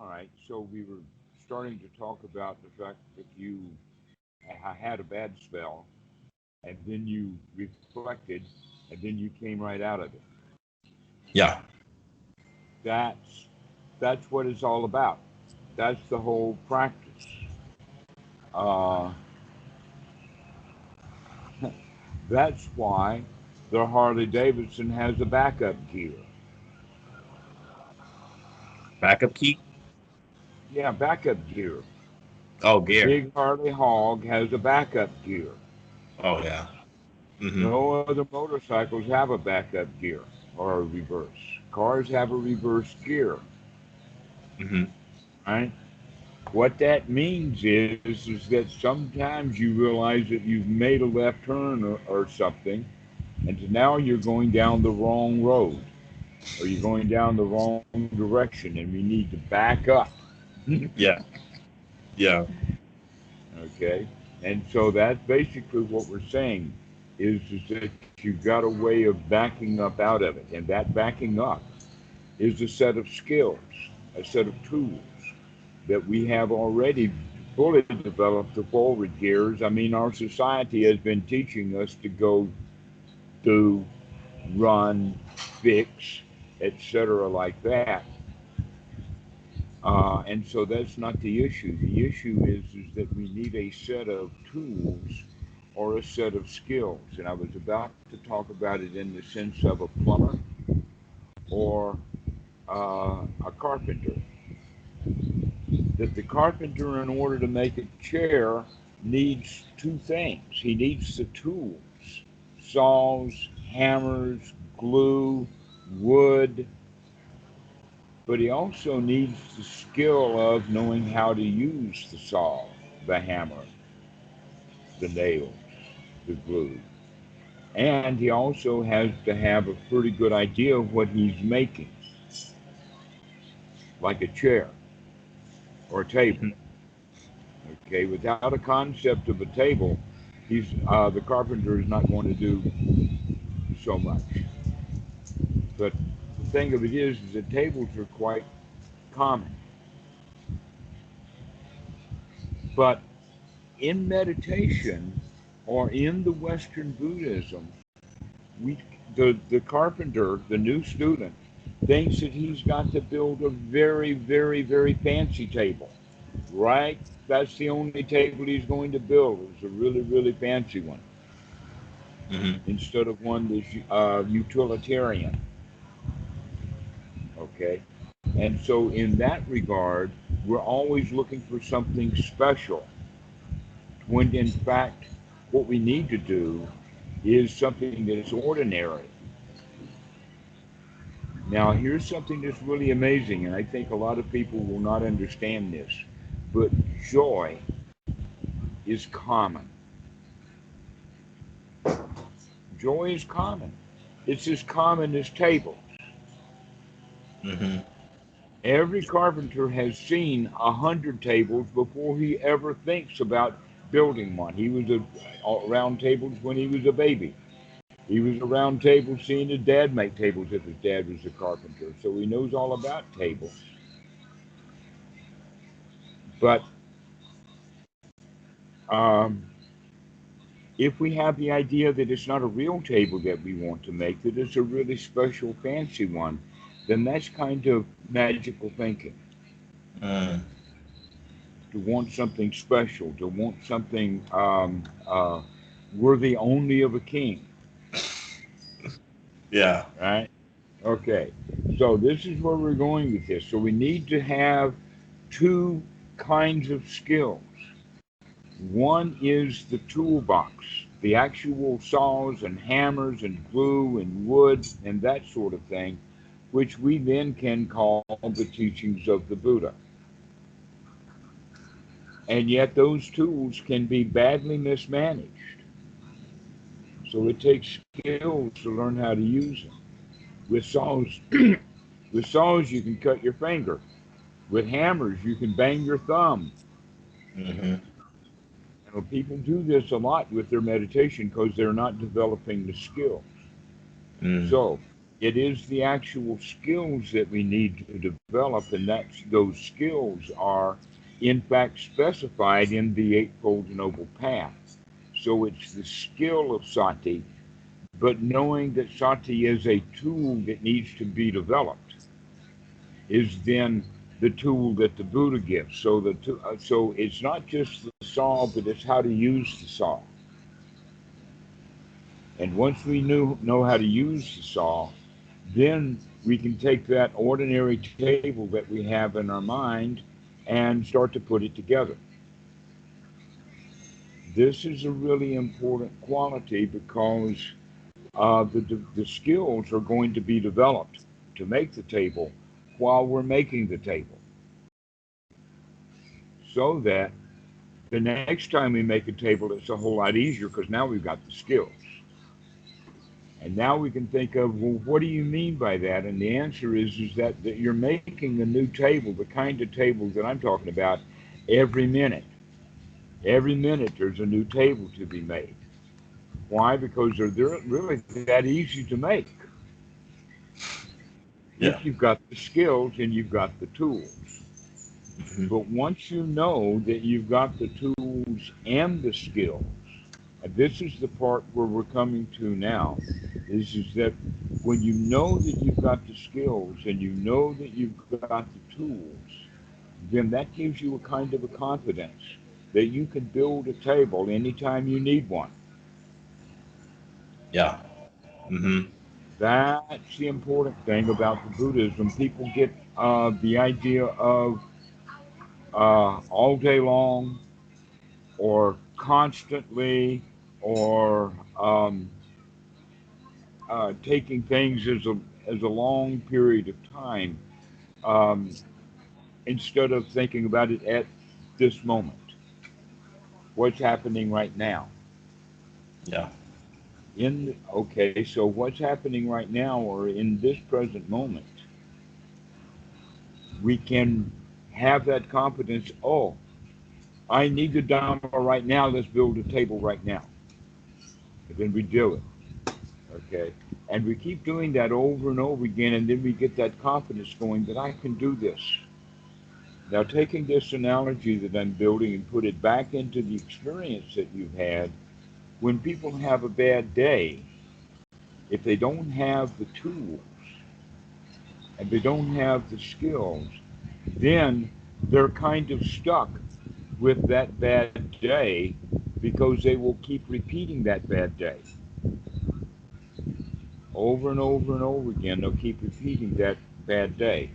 All right, so we were starting to talk about the fact that you had a bad spell, and then you reflected, and then you came right out of it. Yeah. That's that's what it's all about. That's the whole practice. Uh, that's why the Harley Davidson has a backup gear. Backup key? Yeah, backup gear. Oh, The gear. big Harley Hog has a backup gear. Oh, yeah. Mm-hmm. No other motorcycles have a backup gear or a reverse. Cars have a reverse gear, Mm-hmm. right? What that means is that sometimes you realize that you've made a left turn or something, and now you're going down the wrong road or you're going down the wrong direction, and we need to back up. Yeah. Yeah. Okay, and so that's basically what we're saying is that you've got a way of backing up out of it, and that backing up is a set of skills, a set of tools that we have already fully developed the forward gears. I mean, our society has been teaching us to go do, run, fix, etc., like that. And so that's not the issue. The issue is that we need a set of tools or a set of skills. And I was about to talk about it in the sense of a plumber or a carpenter. That the carpenter, in order to make a chair, needs two things. He needs the tools, saws, hammers, glue, wood, but he also needs the skill of knowing how to use the saw, the hammer, the nails, the glue. And he also has to have a pretty good idea of what he's making, like a chair or a table. Mm-hmm. Okay, without a concept of a table, the carpenter is not going to do so much. But the thing of it is that tables are quite common. But in meditation or in the Western Buddhism, we the carpenter, the new student, thinks that he's got to build a very, very, very fancy table, right? That's the only table he's going to build is a really, really fancy one Mm-hmm. instead of one that's utilitarian. Okay, and so in that regard, we're always looking for something special. When in fact, what we need to do is something that's ordinary. Now, here's something that's really amazing, and I think a lot of people will not understand this, but joy is common. Joy is common. It's as common as tables. Mm-hmm. Every carpenter has seen 100 tables before he ever thinks about building one. He was around tables when he was a baby. He was around tables seeing his dad make tables if his dad was a carpenter. So he knows all about tables. But um, if we have the idea that it's not a real table that we want to make, that it's a really special, fancy one, then that's kind of magical thinking. Mm. To want something special, to want something worthy only of a king, Yeah. right? Okay, so this is where we're going with this. So we need to have two kinds of skills. One is the toolbox, the actual saws and hammers and glue and wood and that sort of thing, which we then can call the teachings of the Buddha. And yet those tools can be badly mismanaged. So it takes skills to learn how to use them. With saws, with saws you can cut your finger. With hammers you can bang your thumb. Mm-hmm. People do this a lot with their meditation because they're not developing the skill. Mm. So It is the actual skills that we need to develop, and those skills are, in fact, specified in the Eightfold Noble Path. So it's the skill of sati, but knowing that sati is a tool that needs to be developed is then the tool that the Buddha gives. So it's not just the saw, but it's how to use the saw. And once we know how to use the saw, then we can take that ordinary table that we have in our mind and start to put it together. This is a really important quality because the skills are going to be developed to make the table while we're making the table, so that the next time we make a table, it's a whole lot easier because now we've got the skills. And now we can think of, well, what do you mean by that? And the answer is that you're making a new table, the kind of table that I'm talking about, every minute. Every minute there's a new table to be made. Why? Because they're really that easy to make Yeah. if you've got the skills and you've got the tools. Mm-hmm. But once you know that you've got the tools and the skills, and this is the part where we're coming to now, is that when you know that you've got the skills and you know that you've got the tools, then that gives you a kind of a confidence that you can build a table anytime you need one. Yeah. Mm-hmm. That's the important thing about the Buddhism. People get the idea of all day long or constantly or taking things as a long period of time um, instead of thinking about it at this moment. What's happening right now? Yeah. So what's happening right now, or in this present moment, we can have that confidence. Oh, I need the Dhamma right now. Let's build a table right now. And then we do it. Okay. And we keep doing that over and over again, and then we get that confidence going that I can do this. Now, taking this analogy that I'm building and put it back into the experience that you've had, when people have a bad day, if they don't have the tools and they don't have the skills, then they're kind of stuck with that bad day because they will keep repeating that bad day. Over and over and over again, they'll keep repeating that bad day.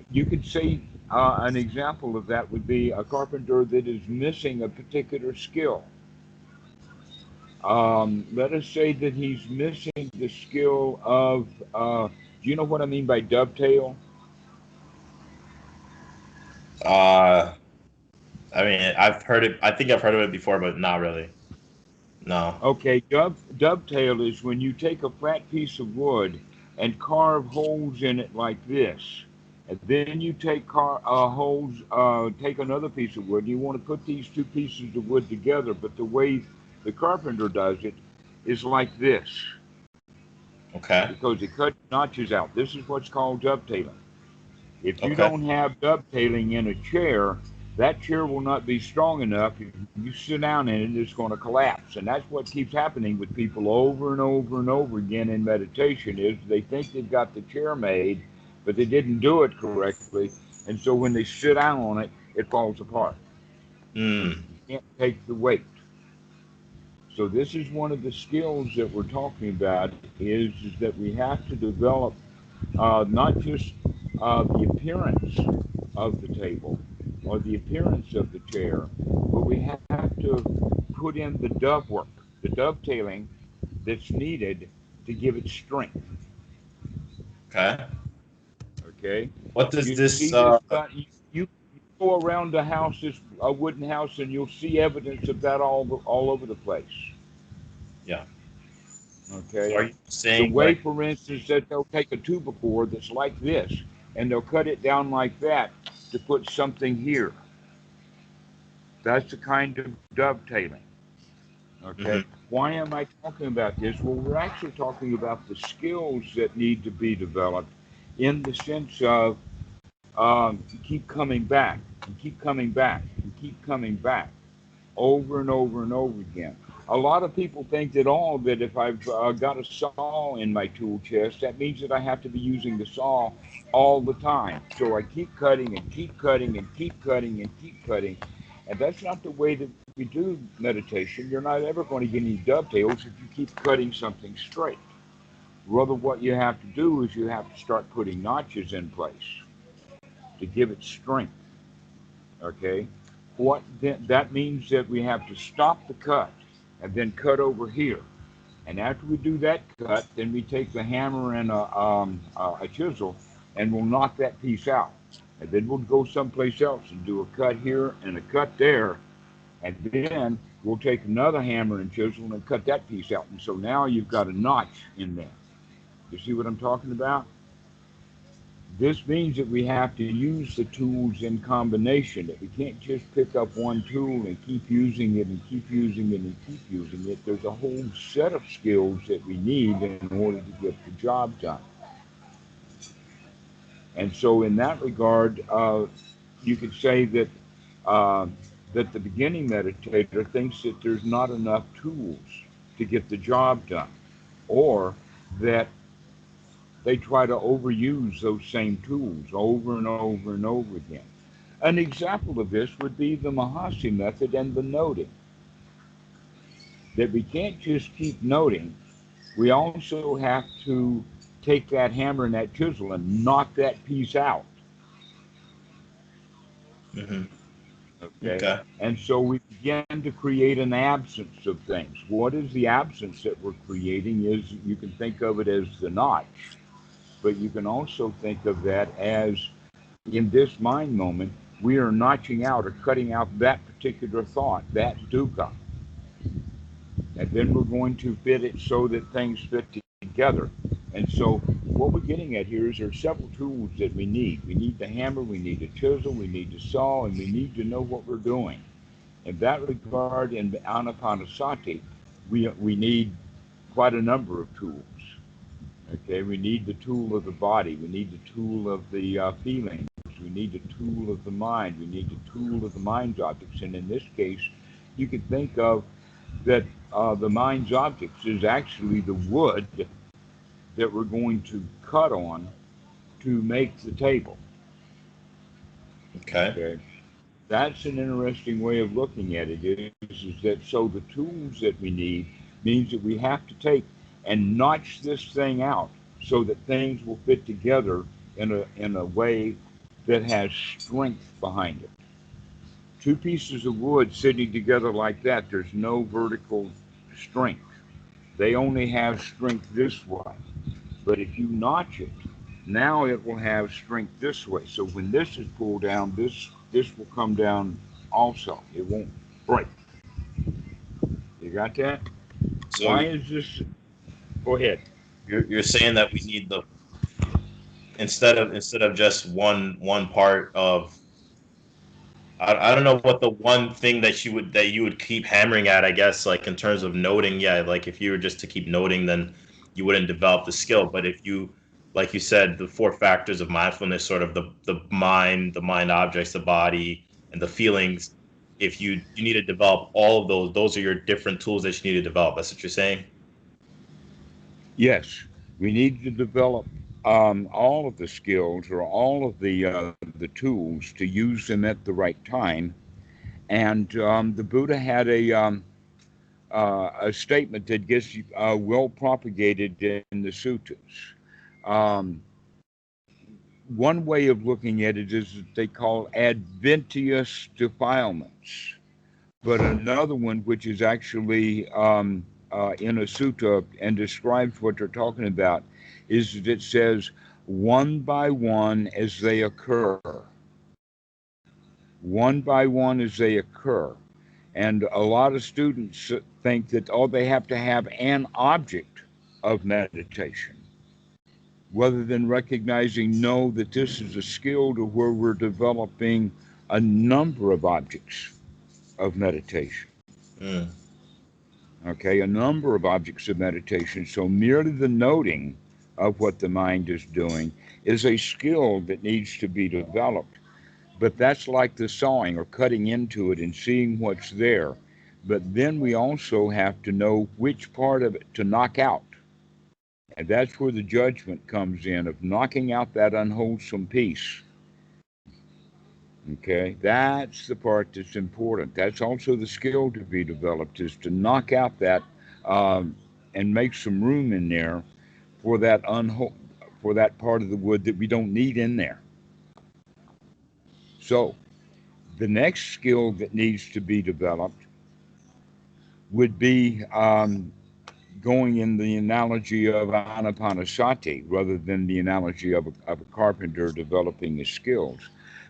You could say an example of that would be a carpenter that is missing a particular skill. Let us say that he's missing the skill of, do you know what I mean by dovetail? Uh, I mean, I've heard it. I think I've heard of it before, but not really. No. Okay, dovetail is when you take a flat piece of wood and carve holes in it like this. And then you take another piece of wood. And you want to put these two pieces of wood together, but the way the carpenter does it is like this Okay. because it cuts notches out. This is what's called dovetailing. If you Okay. don't have dovetailing in a chair, that chair will not be strong enough. If you sit down in it, it's going to collapse. And that's what keeps happening with people over and over and over again in meditation is they think they've got the chair made, but they didn't do it correctly. And so when they sit down on it, it falls apart. Mm. You can't take the weight. So this is one of the skills that we're talking about is that we have to develop not just the appearance of the table or the appearance of the chair, but we have to put in the dove work, the dovetailing that's needed to give it strength. Okay. Okay, What does you this? see this? You go around the house, this a wooden house, and you'll see evidence of that all over the place. Yeah. So Okay, are you the saying way, like? for instance, that they'll take a tuba cord that's like this, and they'll cut it down like that to put something here. That's the kind of dovetailing. Okay. Hmm. Why am I talking about this? Well, we're actually talking about the skills that need to be developed in the sense of keep coming back and keep coming back and keep coming back over and over and over again. A lot of people think that if I've got a saw in my tool chest, that means that I have to be using the saw all the time. So I keep cutting and keep cutting and keep cutting and keep cutting. And that's not the way that we do meditation. You're not ever going to get any dovetails if you keep cutting something straight. Rather, what you have to do is you have to start putting notches in place to give it strength. Okay? What then, that means that we have to stop the cut and then cut over here. And after we do that cut, then we take the hammer and a chisel and we'll knock that piece out. And then we'll go someplace else and do a cut here and a cut there. And then we'll take another hammer and chisel and cut that piece out. And so now you've got a notch in there. You see what I'm talking about? This means that we have to use the tools in combination, that we can't just pick up one tool and keep using it and keep using it and keep using it. There's a whole set of skills that we need in order to get the job done. And so in that regard, you could say uh, that the beginning meditator thinks that there's not enough tools to get the job done, or that they try to overuse those same tools over and over and over again. An example of this would be the Mahasi method and the noting. That we can't just keep noting, we also have to take that hammer and that chisel and knock that piece out. Hmm. Okay? Okay. And so we begin to create an absence of things. What is the absence that we're creating? Is you can think of it as the notch, but you can also think of that as in this mind moment, we are notching out or cutting out that particular thought, that dukkha. And then we're going to fit it so that things fit together. And so what we're getting at here is there are several tools that we need. We need the hammer, we need the chisel, we need the saw, and we need to know what we're doing. In that regard, in Anapanasati, we need quite a number of tools. Okay, we need the tool of the body, we need the tool of the feelings, we need the tool of the mind, we need the tool of the mind's objects. And in this case, you can think of that the mind's objects is actually the wood that we're going to cut on to make the table. Okay. Okay, that's an interesting way of looking at it. Is that so? The tools that we need means that we have to take and notch this thing out so that things will fit together in a way that has strength behind it. Two pieces of wood sitting together like that, there's no vertical strength. They only have strength this way. But if you notch it, now it will have strength this way. So when this is pulled down, this will come down also. It won't break. You got that? So Why is this? Go ahead. you're saying that we need the instead of just one part of I don't know what the one thing that you would keep hammering at, I guess, like in terms of noting, yeah, like if you were just to keep noting, then you wouldn't develop the skill. But if you, like you said, the four factors of mindfulness, sort of the mind objects, the body, and the feelings, if you need to develop all of those are your different tools that you need to develop. That's what you're saying? Yes, we need to develop all of the skills or all of the tools to use them at the right time. And the Buddha had a statement that gets well propagated in the suttas. Um, One way of looking at it is that they call adventitious defilements, but another one, which is actually in a sutta and describes what they're talking about, is that it says one by one as they occur, one by one as they occur. And a lot of students think that, oh, they have to have an object of meditation rather than recognizing, no, that this is a skill to where we're developing a number of objects of meditation. Mm. Okay, a number of objects of meditation. So merely the noting of what the mind is doing is a skill that needs to be developed. But that's like the sawing or cutting into it and seeing what's there. But then we also have to know which part of it to knock out. And that's where the judgment comes in of knocking out that unwholesome piece. Okay, that's the part that's important. That's also the skill to be developed is to knock out that and make some room in there for for that part of the wood that we don't need in there. So the next skill that needs to be developed would be going in the analogy of anapanasati rather than the analogy of a carpenter developing his skills.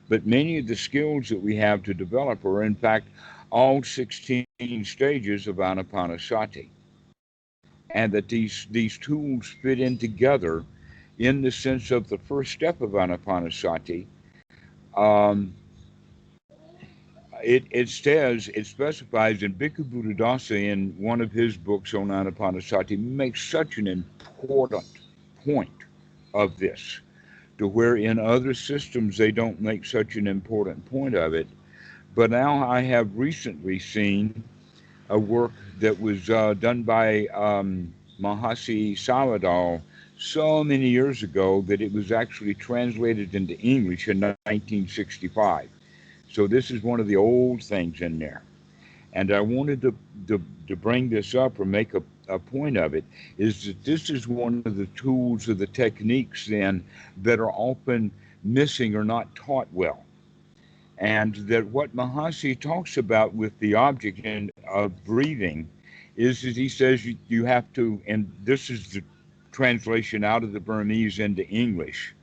But many of the skills that we have to develop are, in fact, all 16 stages of anapanasati. And that these tools fit in together in the sense of the first step of anapanasati. Um, it specifies, and Bhikkhu Buddhadasa in one of his books on anapanasati makes such an important point of this, to where in other systems they don't make such an important point of it. But now I have recently seen a work that was done by Mahasi Sayadaw so many years ago that it was actually translated into English in 1965. So this is one of the old things in there. And I wanted to bring this up or make a point of it, is that this is one of the tools or the techniques then that are often missing or not taught well. And that what Mahasi talks about with the object and of breathing is that he says you have to, and this is the translation out of the Burmese into English.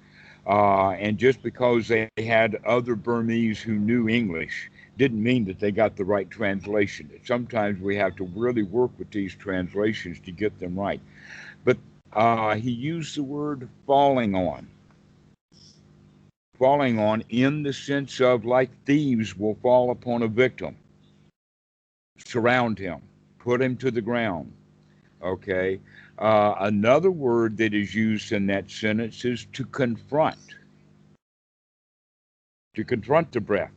And just because they had other Burmese who knew English didn't mean that they got the right translation. Sometimes we have to really work with these translations to get them right. But he used the word falling on. Falling on in the sense of like thieves will fall upon a victim, surround him, put him to the ground. Okay. Another word that is used in that sentence is to confront the breath,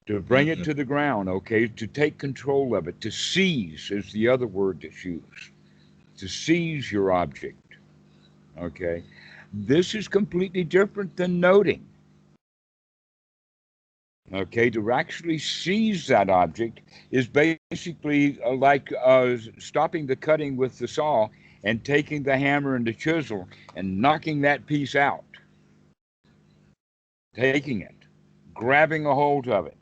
to bring it to the ground, okay, to take control of it, to seize is the other word that's used, to seize your object, okay. This is completely different than noting. Okay, to actually seize that object is basically like stopping the cutting with the saw and taking the hammer and the chisel and knocking that piece out. Taking it, grabbing a hold of it,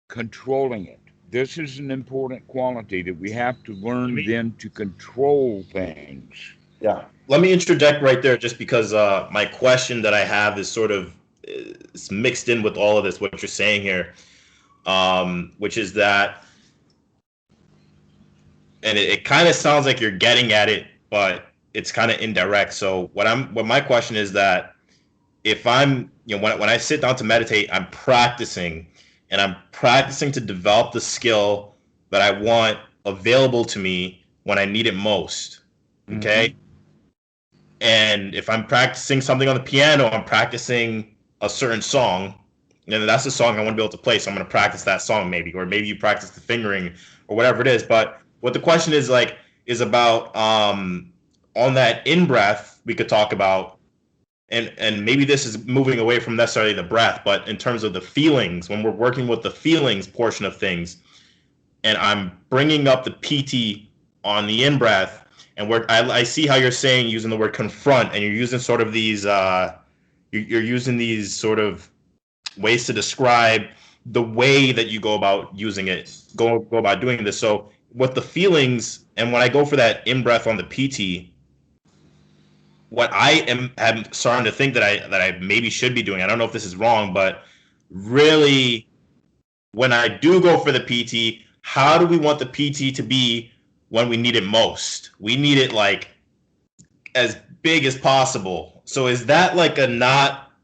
controlling it. This is an important quality that we have to learn then to control things. Yeah. Let me interject right there just because my question that I have is sort of it's mixed in with all of this, what you're saying here, which is that, and it kind of sounds like you're getting at it, but it's kind of indirect. So what my question is that if I'm, when I sit down to meditate, I'm practicing to develop the skill that I want available to me when I need it most. Okay. Mm-hmm. And if I'm practicing something on the piano, I'm practicing a certain song, and that's the song I want to be able to play. So I'm going to practice that song maybe, or maybe you practice the fingering or whatever it is. But what the question is about on that in breath we could talk about, and maybe this is moving away from necessarily the breath, but in terms of the feelings, when we're working with the feelings portion of things, and I'm bringing up the PT on the in breath, and I see how you're saying using the word confront, and you're using sort of these you're using these sort of ways to describe the way that you go about using it, go about doing this. So with the feelings, and when I go for that in breath on the PT, what I am starting to think that I maybe should be doing, I don't know if this is wrong, but really when I do go for the PT, how do we want the PT to be when we need it most? We need it like as big as possible. So is that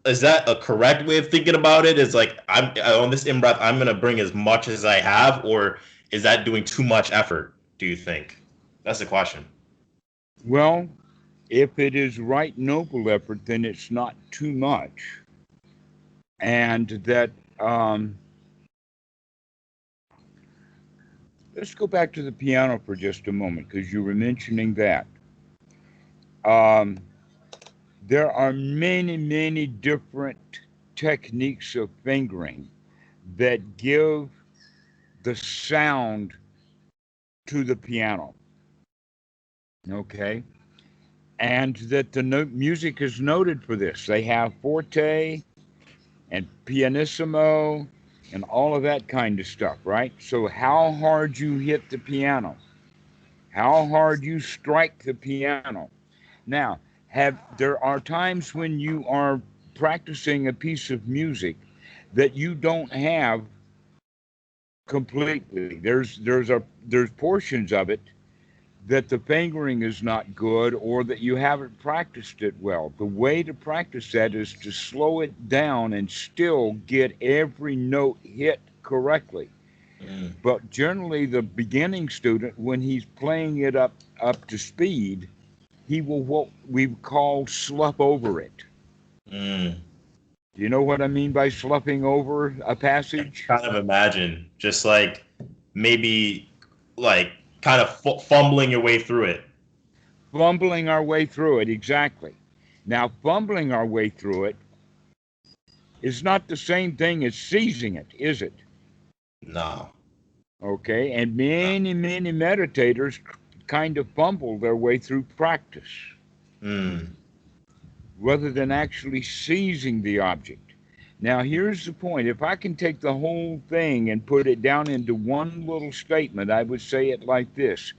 is that a correct way of thinking about it? Is like I'm on this in breath, I'm gonna bring as much as I have, or is that doing too much effort, do you think? That's the question. Well, if it is right noble effort, then it's not too much. And that, let's go back to the piano for just a moment, because you were mentioning that. Um, there are many, many different techniques of fingering that give the sound to the piano. Okay. And that the music is noted for this. They have forte and pianissimo and all of that kind of stuff, right? So, how hard you hit the piano, how hard you strike the piano. Now, there are times when you are practicing a piece of music that you don't have completely. There's portions of it that the fingering is not good or that you haven't practiced it well. The way to practice that is to slow it down and still get every note hit correctly. Mm. But generally, the beginning student, when he's playing it up to speed, he will what we call slough over it. Mm. Do you know what I mean by sloughing over a passage? Kind of imagine just like maybe like kind of fumbling your way through it. Fumbling our way through it, exactly. Now, fumbling our way through it is not the same thing as seizing it, is it? No. Okay, and many, many meditators kind of fumble their way through practice Mm. rather than actually seizing the object. Now, here's the point. If I can take the whole thing and put it down into one little statement, I would say it like this: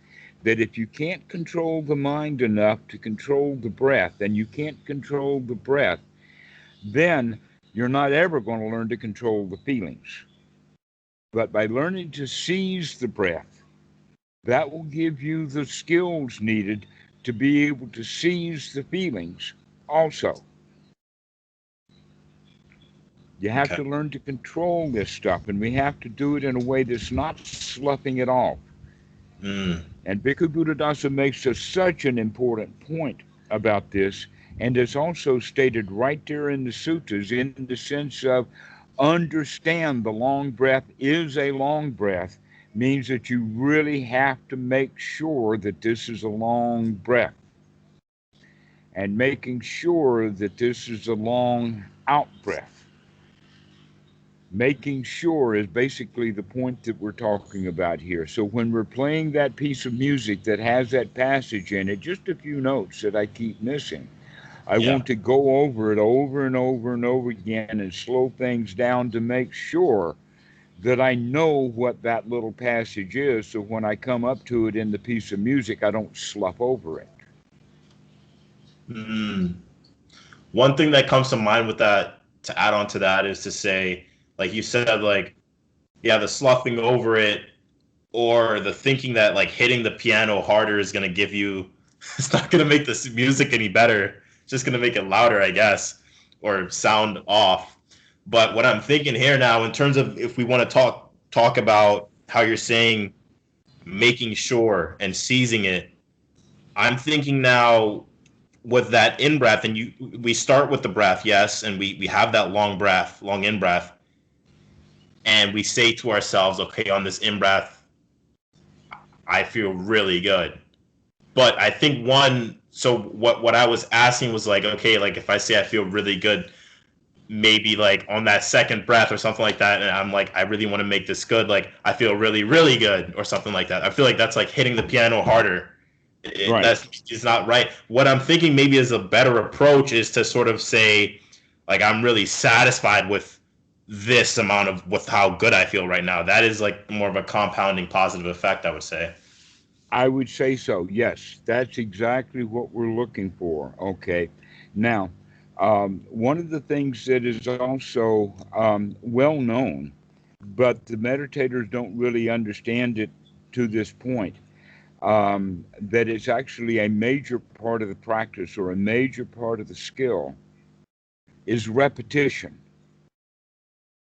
that if you can't control the mind enough to control the breath, and you can't control the breath, then you're not ever going to learn to control the feelings. But by learning to seize the breath, that will give you the skills needed to be able to seize the feelings also. You have Okay. to learn to control this stuff, and we have to do it in a way that's not sloughing it off. Mm. And Bhikkhu Buddhadasa makes such an important point about this, and it's also stated right there in the suttas in the sense of understand the long breath is a long breath, means that you really have to make sure that this is a long breath, and making sure that this is a long out breath. Making sure is basically the point that we're talking about here. So when we're playing that piece of music that has that passage in it, just a few notes that I keep missing, I Yeah. want to go over it over and over and over again and slow things down to make sure that I know what that little passage is. So when I come up to it in the piece of music, I don't slough over it. Mm. One thing that comes to mind with that, to add on to that, is to say, like you said, like, yeah, the sloughing over it, or the thinking that like hitting the piano harder is going to give you, it's not going to make this music any better. It's just going to make it louder, I guess, or sound off. But what I'm thinking here now, in terms of if we want to talk about how you're saying making sure and seizing it, I'm thinking now with that in breath, and we start with the breath, yes, and we have that long breath, long in breath, and we say to ourselves, okay, on this in breath, I feel really good. But I think so what I was asking was like, okay, like if I say I feel really good, maybe like on that second breath or something like that, and I'm like, I really want to make this good, like I feel really, really good or something like that. I feel like that's like hitting the piano harder. Right. That's is not right. What I'm thinking maybe is a better approach is to sort of say, like, I'm really satisfied with this amount of with how good I feel right now. That is like more of a compounding positive effect, I would say. I would say so. Yes, that's exactly what we're looking for. Okay. Now, one of the things that is also well known, but the meditators don't really understand it to this point, that it's actually a major part of the practice or a major part of the skill is repetition.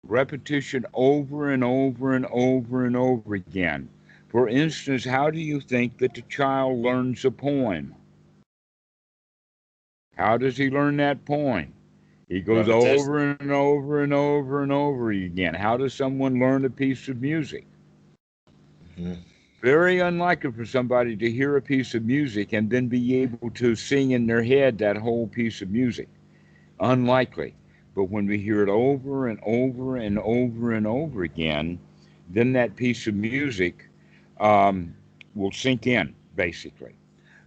Repetition over and over and over and over again. For instance, how do you think that the child learns a poem? How does he learn that poem? He goes Repetition. over and over and over and over again. How does someone learn a piece of music? Mhm. Very unlikely for somebody to hear a piece of music and then be able to sing in their head that whole piece of music. Unlikely. But when we hear it over and over and over and over again, then that piece of music um, will sink in, basically.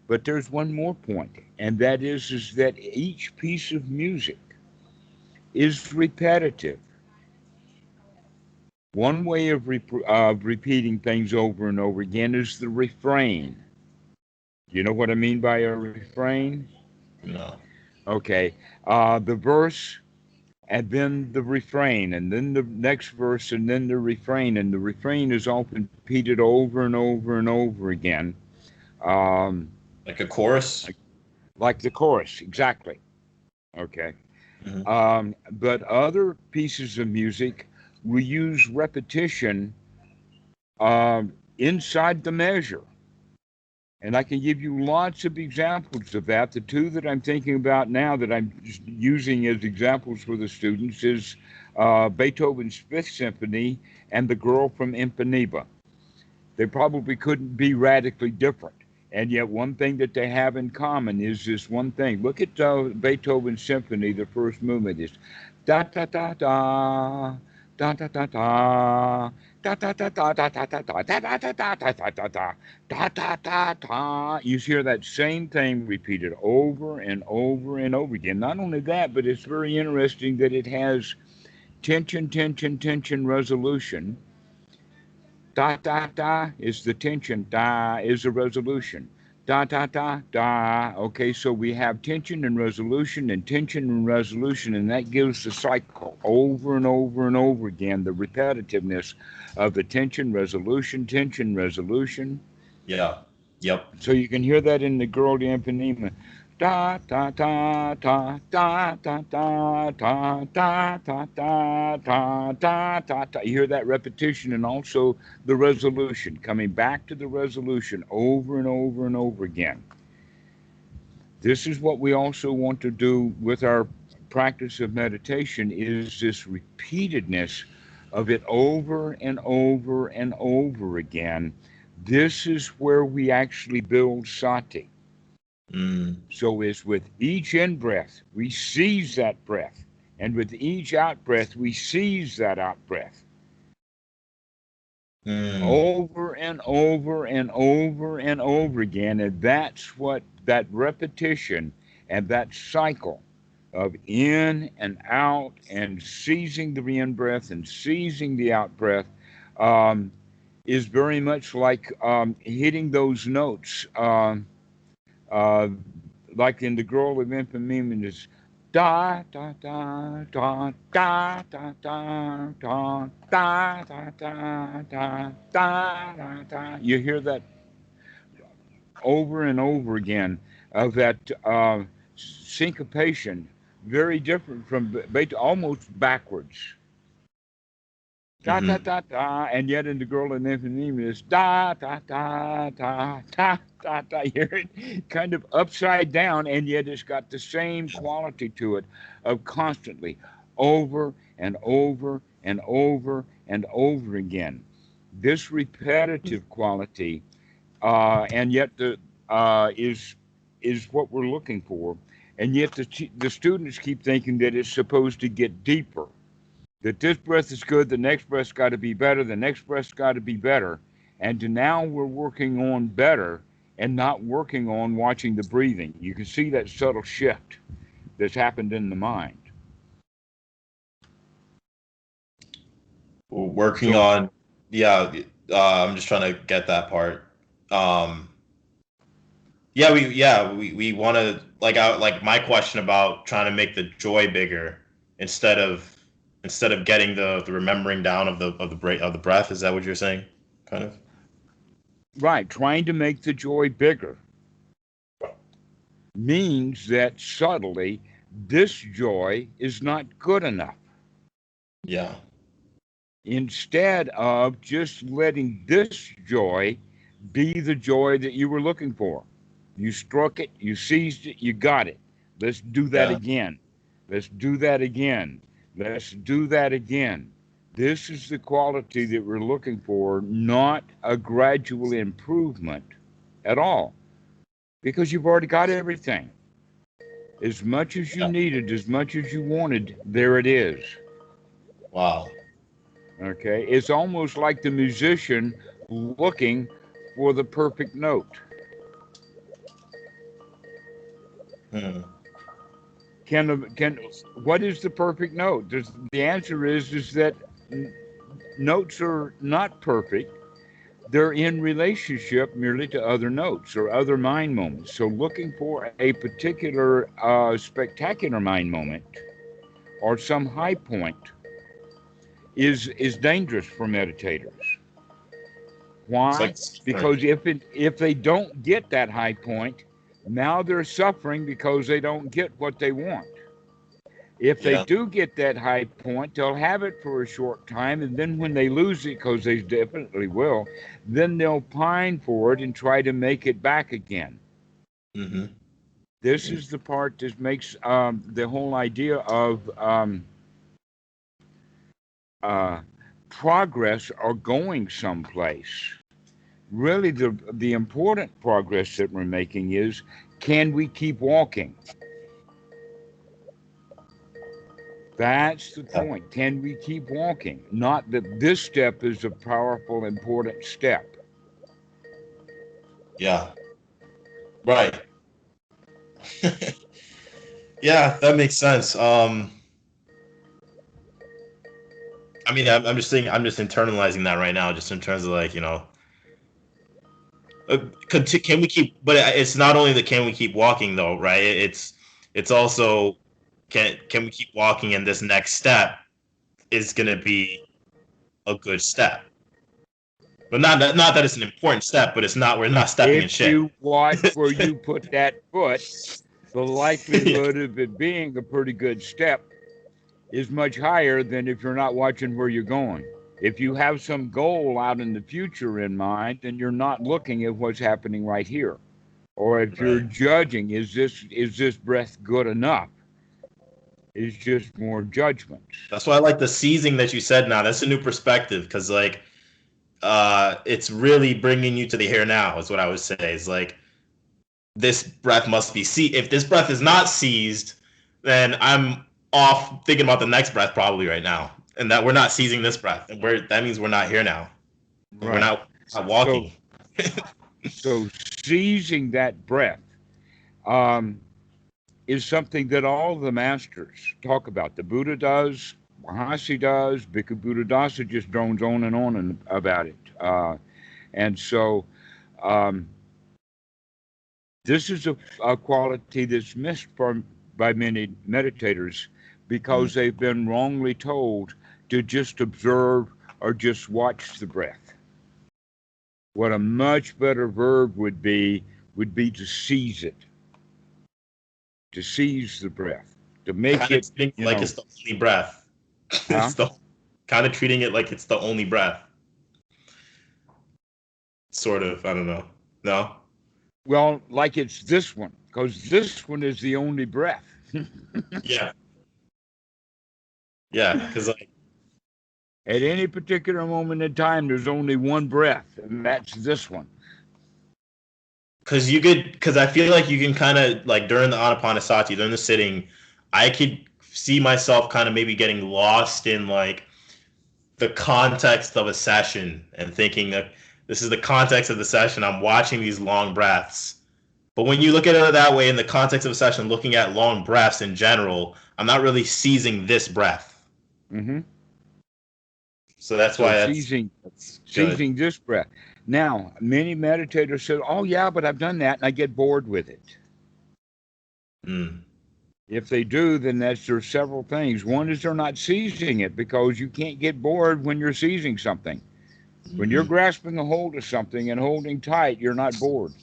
But there's one more point, and that is that each piece of music is repetitive. One way of repeating things over and over again is the refrain. You know what I mean by a refrain? No. Okay. The verse and then the refrain, and then the next verse, and then the refrain. And the refrain is often repeated over and over and over again. Um, Like a chorus? like the chorus, exactly. Okay. Hmm. But other pieces of music, we use repetition inside the measure. And I can give you lots of examples of that. The two that I'm thinking about now that I'm using as examples for the students is Beethoven's Fifth Symphony and The Girl from Ipanema. They probably couldn't be radically different. And yet, one thing that they have in common is this one thing. Look at Beethoven's Symphony, the first movement is da da da da, da da da da, da da da da da da da da da da da da da da da da da da. You hear that same thing repeated over and over and over again. Not only that, but it's very interesting that it has tension, tension, tension, resolution. Da da da is the tension. Da is the resolution. Da da da da. Okay, so we have tension and resolution and tension and resolution, and that gives the cycle over and over and over again. The repetitiveness of the tension, resolution, tension, resolution. Yeah. Yep. So you can hear that in the girl to Ipanema. Da da da da da da da da da da da da da da da. You hear that repetition and also the resolution, coming back to the resolution over and over and over again. This is what we also want to do with our practice of meditation is this repeatedness of it over and over and over again. This is where we actually build sati. Mm. So is with each in breath, we seize that breath. And with each out breath, we seize that out breath. Mm. Over and over and over and over again. And that's what that repetition and that cycle of in and out and seizing the in breath and seizing the out breath um, is very much like hitting those notes. Uh, like in the girl of Ipanema is da da da da da da da da da da da da da da. You hear that over and over again of that syncopation, very different from almost backwards. Da da Hmm. da da, and yet in the girl in Ipanema is da da da da da da da. You hear it kind of upside down, and yet it's got the same quality to it of constantly over and over and over and over again. This repetitive quality, and yet is what we're looking for, and yet the students keep thinking that it's supposed to get deeper, that this breath is good, the next breath's got to be better, the next breath's got to be better. And now we're working on better and not working on watching the breathing. You can see that subtle shift that's happened in the mind. Working So, on, yeah. I'm just trying to get that part. Um, we want to like my question about trying to make the joy bigger instead of getting the remembering down of the breath. Is that what you're saying? Kind of. right, trying to make the joy bigger means that subtly this joy is not good enough. Yeah. instead of just letting this joy be the joy that you were looking for. You struck it, you seized it, you got it. Let's do that Yeah. again. Let's do that again. Let's do that again. This is the quality that we're looking for, not a gradual improvement at all, because you've already got everything. As much as you Yeah. needed, as much as you wanted, there it is. Wow. Okay? It's almost like the musician looking for the perfect note. Hmm. Can what is the perfect note? The answer is that notes are not perfect. They're in relationship merely to other notes or other mind moments. So looking for a particular spectacular mind moment or some high point is dangerous for meditators. It's Why? like suffering. Because if they don't get that high point, now they're suffering because they don't get what they want. If they Yeah. do get that high point, they'll have it for a short time, and then when they lose it, because they definitely will, then they'll pine for it and try to make it back again. Mm-hmm. This is the part that makes the whole idea of uh, progress or going someplace. Really, the important progress that we're making is, can we keep walking? That's the Yeah. point. Can we keep walking? Not that this step is a powerful, important step. Yeah. Right. Yeah, that makes sense. I mean, I'm just thinking, I'm just internalizing that right now, just in terms of like, can we keep? But it's not only the can we keep walking though, right? It's also can we keep walking, and this next step is gonna be a good step. But not that it's an important step, but it's not, we're not stepping in If shit. you watch where you put that foot, the Yeah. likelihood of it being a pretty good step is much higher than if you're not watching where you're going. If you have some goal out in the future in mind, then you're not looking at what's happening right here. Or if you're Right. judging, is this breath good enough? It's just more judgment. That's why I like the seizing that you said now. That's a new perspective, because like it's really bringing you to the here now is what I would say. Is like this breath must be seized. If this breath is not seized, then I'm off thinking about the next breath probably right now, and that we're not seizing this breath, and that means we're not here now, and we're Right. not So walking. so seizing that breath um, is something that all the masters talk about. The Buddha does, Mahasi does, Bhikkhu Buddhadasa just drones on and about it. And so um, this is a quality that's missed by many meditators Mm. because they've been wrongly told to just observe or just watch the breath. What a much better verb would be to seize it, to seize the breath, to make Kind of it, treating it like it's the only breath. huh? It's the kind of treating it like it's the only breath. Sort of. I don't know. No. Well, like it's this one, because this one is the only breath. Yeah. Yeah. Because like At any particular moment in time, there's only one breath, and that's this one. because I feel like you can kind of like during the anapanasati, during the sitting, I could see myself kind of maybe getting lost in like the context of a session and thinking that this is the context of the session. I'm watching these long breaths. But when you look at it that way in the context of a session, looking at long breaths in general, I'm not really seizing this breath. Hmm. So that's So why that's good. seizing this breath. Now, many meditators say, "Oh yeah, but I've done that, and I get bored with it." Mm. If they do, then there's several things. One is they're not seizing it because you can't get bored when you're seizing something. When you're Mm-hmm. grasping a hold of something and holding tight, you're not bored.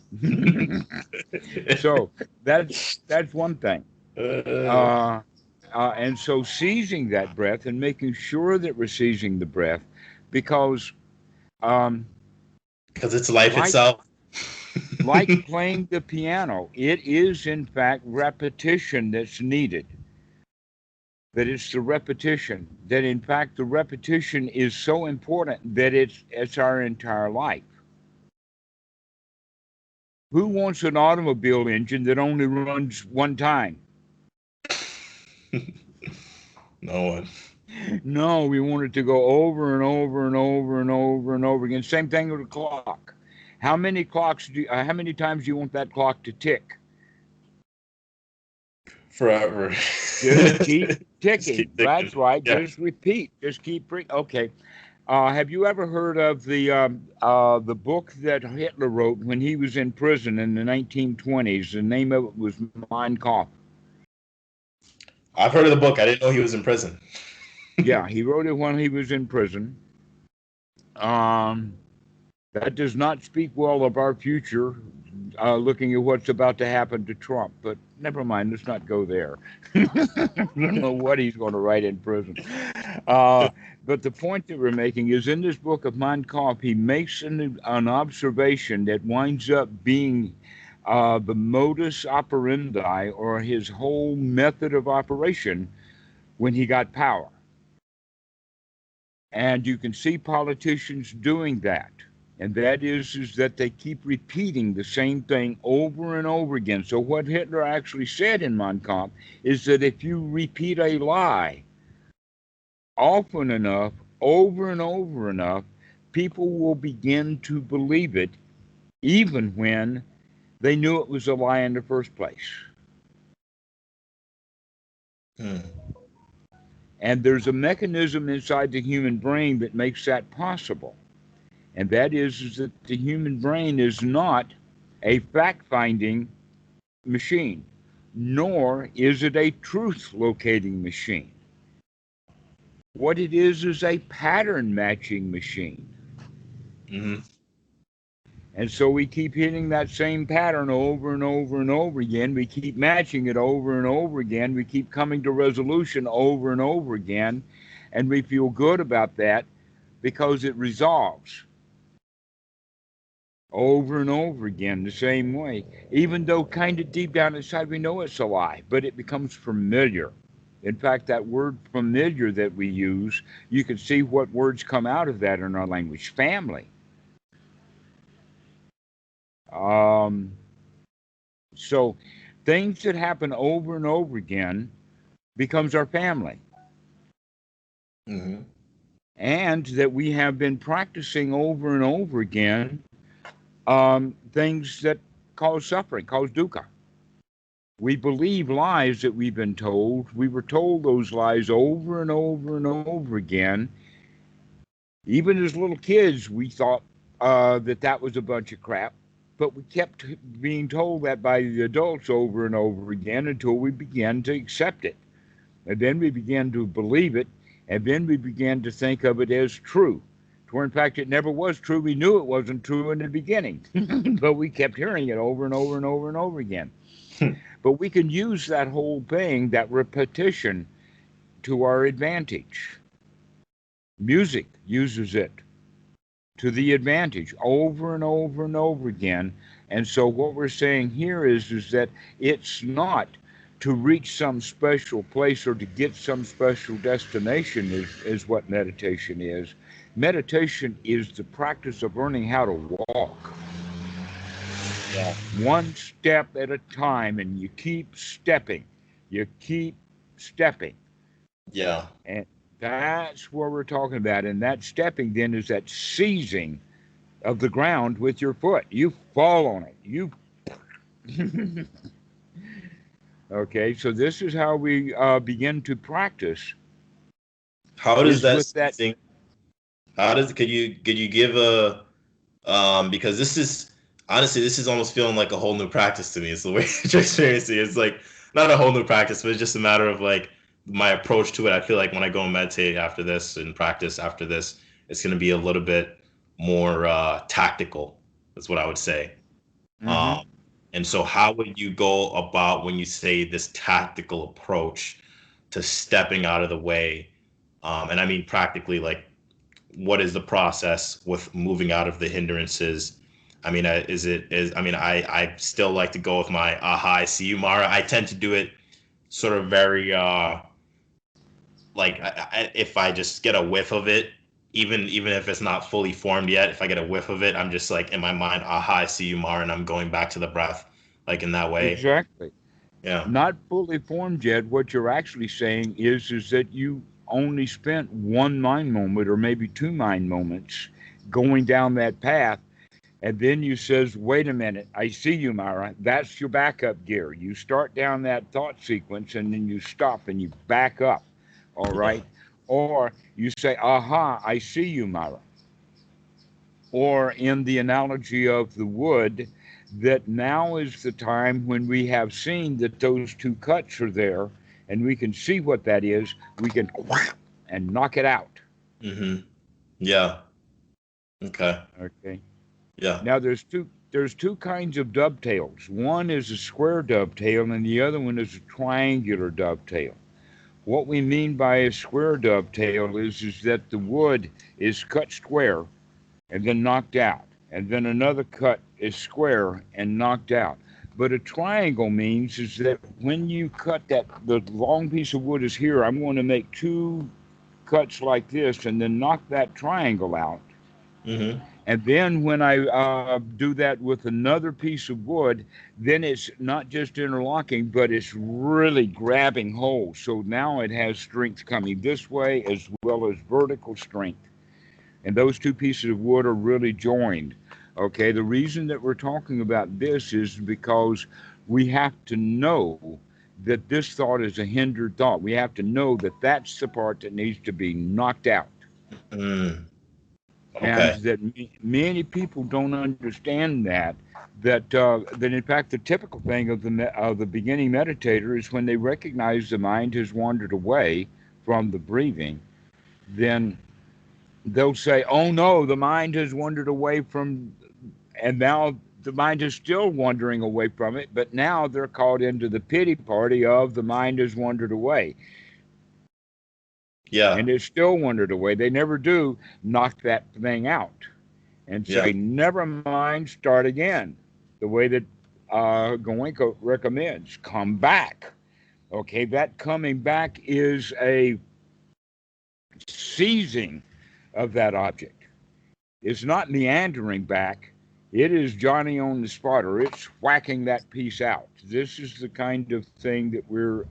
So that's one thing. uh, Uh, and so seizing that breath and making sure that we're seizing the breath because um, Because it's life like itself. like playing the piano, it is in fact repetition that's needed. That it's the repetition. That in fact the repetition is so important that it's our entire life. Who wants an automobile engine that only runs one time? No one. No, we want it to go over and over and over and over and over again. Same thing with a clock. How many times do you want that clock to tick? Forever. Just keep Just ticking. keep That's thinking. right. Yeah. Just repeat. Just keep. Okay. Have you ever heard of the book that Hitler wrote when he was in prison in the 1920s? The name of it was Mein Kampf. I've heard of the book. I didn't know he was in prison. Yeah, he wrote it when he was in prison. Um, that does not speak well of our future, looking at what's about to happen to Trump. But never mind, let's not go there. I don't know what he's going to write in prison. Uh, but the point that we're making is in this book of Mein Kampf, he makes an observation that winds up being the modus operandi or his whole method of operation when he got power. And you can see politicians doing that. And that is that they keep repeating the same thing over and over again. So what Hitler actually said in Mein Kampf is that if you repeat a lie often enough, over and over enough, people will begin to believe it, even when they knew it was a lie in the first place. Hmm. And there's a mechanism inside the human brain that makes that possible. And that is that the human brain is not a fact finding machine, nor is it a truth locating machine. What it is a pattern matching machine. Mm-hmm. And so we keep hitting that same pattern over and over and over again. We keep matching it over and over again. We keep coming to resolution over and over again. And we feel good about that because it resolves over and over again the same way, even though kind of deep down inside we know it's a lie, but it becomes familiar. In fact, that word familiar that we use, you can see what words come out of that in our language. Family. Um, so things that happen over and over again becomes our family. Mm-hmm. And that we have been practicing over and over again things that cause suffering, cause dukkha. We believe lies that we've been told. We were told those lies over and over and over again. Even as little kids, we thought that was a bunch of crap, but we kept being told that by the adults over and over again until we began to accept it. And then we began to believe it, and then we began to think of it as true. Where in fact it never was true. We knew it wasn't true in the beginning, but we kept hearing it over and over and over and over again. But we can use that whole thing, that repetition, to our advantage. Music uses it to the advantage over and over and over again. And so what we're saying here is that it's not to reach some special place or to get some special destination is what meditation is. Meditation is the practice of learning how to walk. Yeah. One step at a time, and you keep stepping. You keep stepping. Yeah. And that's what we're talking about. And that stepping then is that seizing of the ground with your foot. You fall on it. You. Okay, so this is how we begin to practice. How does Is that with that. thing? How does could you give a because this is honestly this is almost feeling like a whole new practice to me. It's the way you're experiencing it. It's like not a whole new practice, but it's just a matter of like my approach to it. I feel like when I go and meditate after this and practice after this, it's going to be a little bit more tactical. That's what I would say. Mm-hmm. Um, and so, how would you go about when you say this tactical approach to stepping out of the way? And I mean practically, like what is the process with moving out of the hindrances? I mean, I still like to go with my aha, I see you, Mara. I tend to do it sort of very if I just get a whiff of it, even if it's not fully formed yet, if I get a whiff of it, I'm just like in my mind, aha, I see you, Mara, and I'm going back to the breath, like in that way. Exactly. Yeah. Not fully formed yet. What you're actually saying is that you only spent one mind moment or maybe two mind moments going down that path. And then you says, wait a minute, I see you, Myra. That's your backup gear. You start down that thought sequence and then you stop and you back up. All Yeah. right. Or you say, aha, I see you, Myra. Or in the analogy of the wood, that now is the time when we have seen that those two cuts are there and we can see what that is, we can whap and knock it out. Mm-hmm. Yeah. Okay. Okay. Yeah. Now there's two kinds of dovetails. One is a square dovetail and the other one is a triangular dovetail. What we mean by a square dovetail is that the wood is cut square and then knocked out. And then another cut is square and knocked out. But a triangle means is that when you cut that, the long piece of wood is here, I'm going to make two cuts like this and then knock that triangle out. Mm-hmm. And then when I do that with another piece of wood, then it's not just interlocking, but it's really grabbing hold. So now it has strength coming this way as well as vertical strength. And those two pieces of wood are really joined. Okay, the reason that we're talking about this is because we have to know that this thought is a hindered thought. We have to know that that's the part that needs to be knocked out. Mm. And Okay. that many people don't understand that in fact the typical thing of the beginning meditator is when they recognize the mind has wandered away from the breathing, then they'll say, oh no, the mind has wandered away from, and now the mind is still wandering away from it, but now they're called into the pity party of the mind has wandered away. Yeah. And it's still wandered away. They never do knock that thing out and Yeah. say, never mind, start again. The way that Goenka recommends, come back. Okay, that coming back is a seizing of that object. It's not meandering back. It is Johnny on the spot, or it's whacking that piece out. This is the kind of thing that we're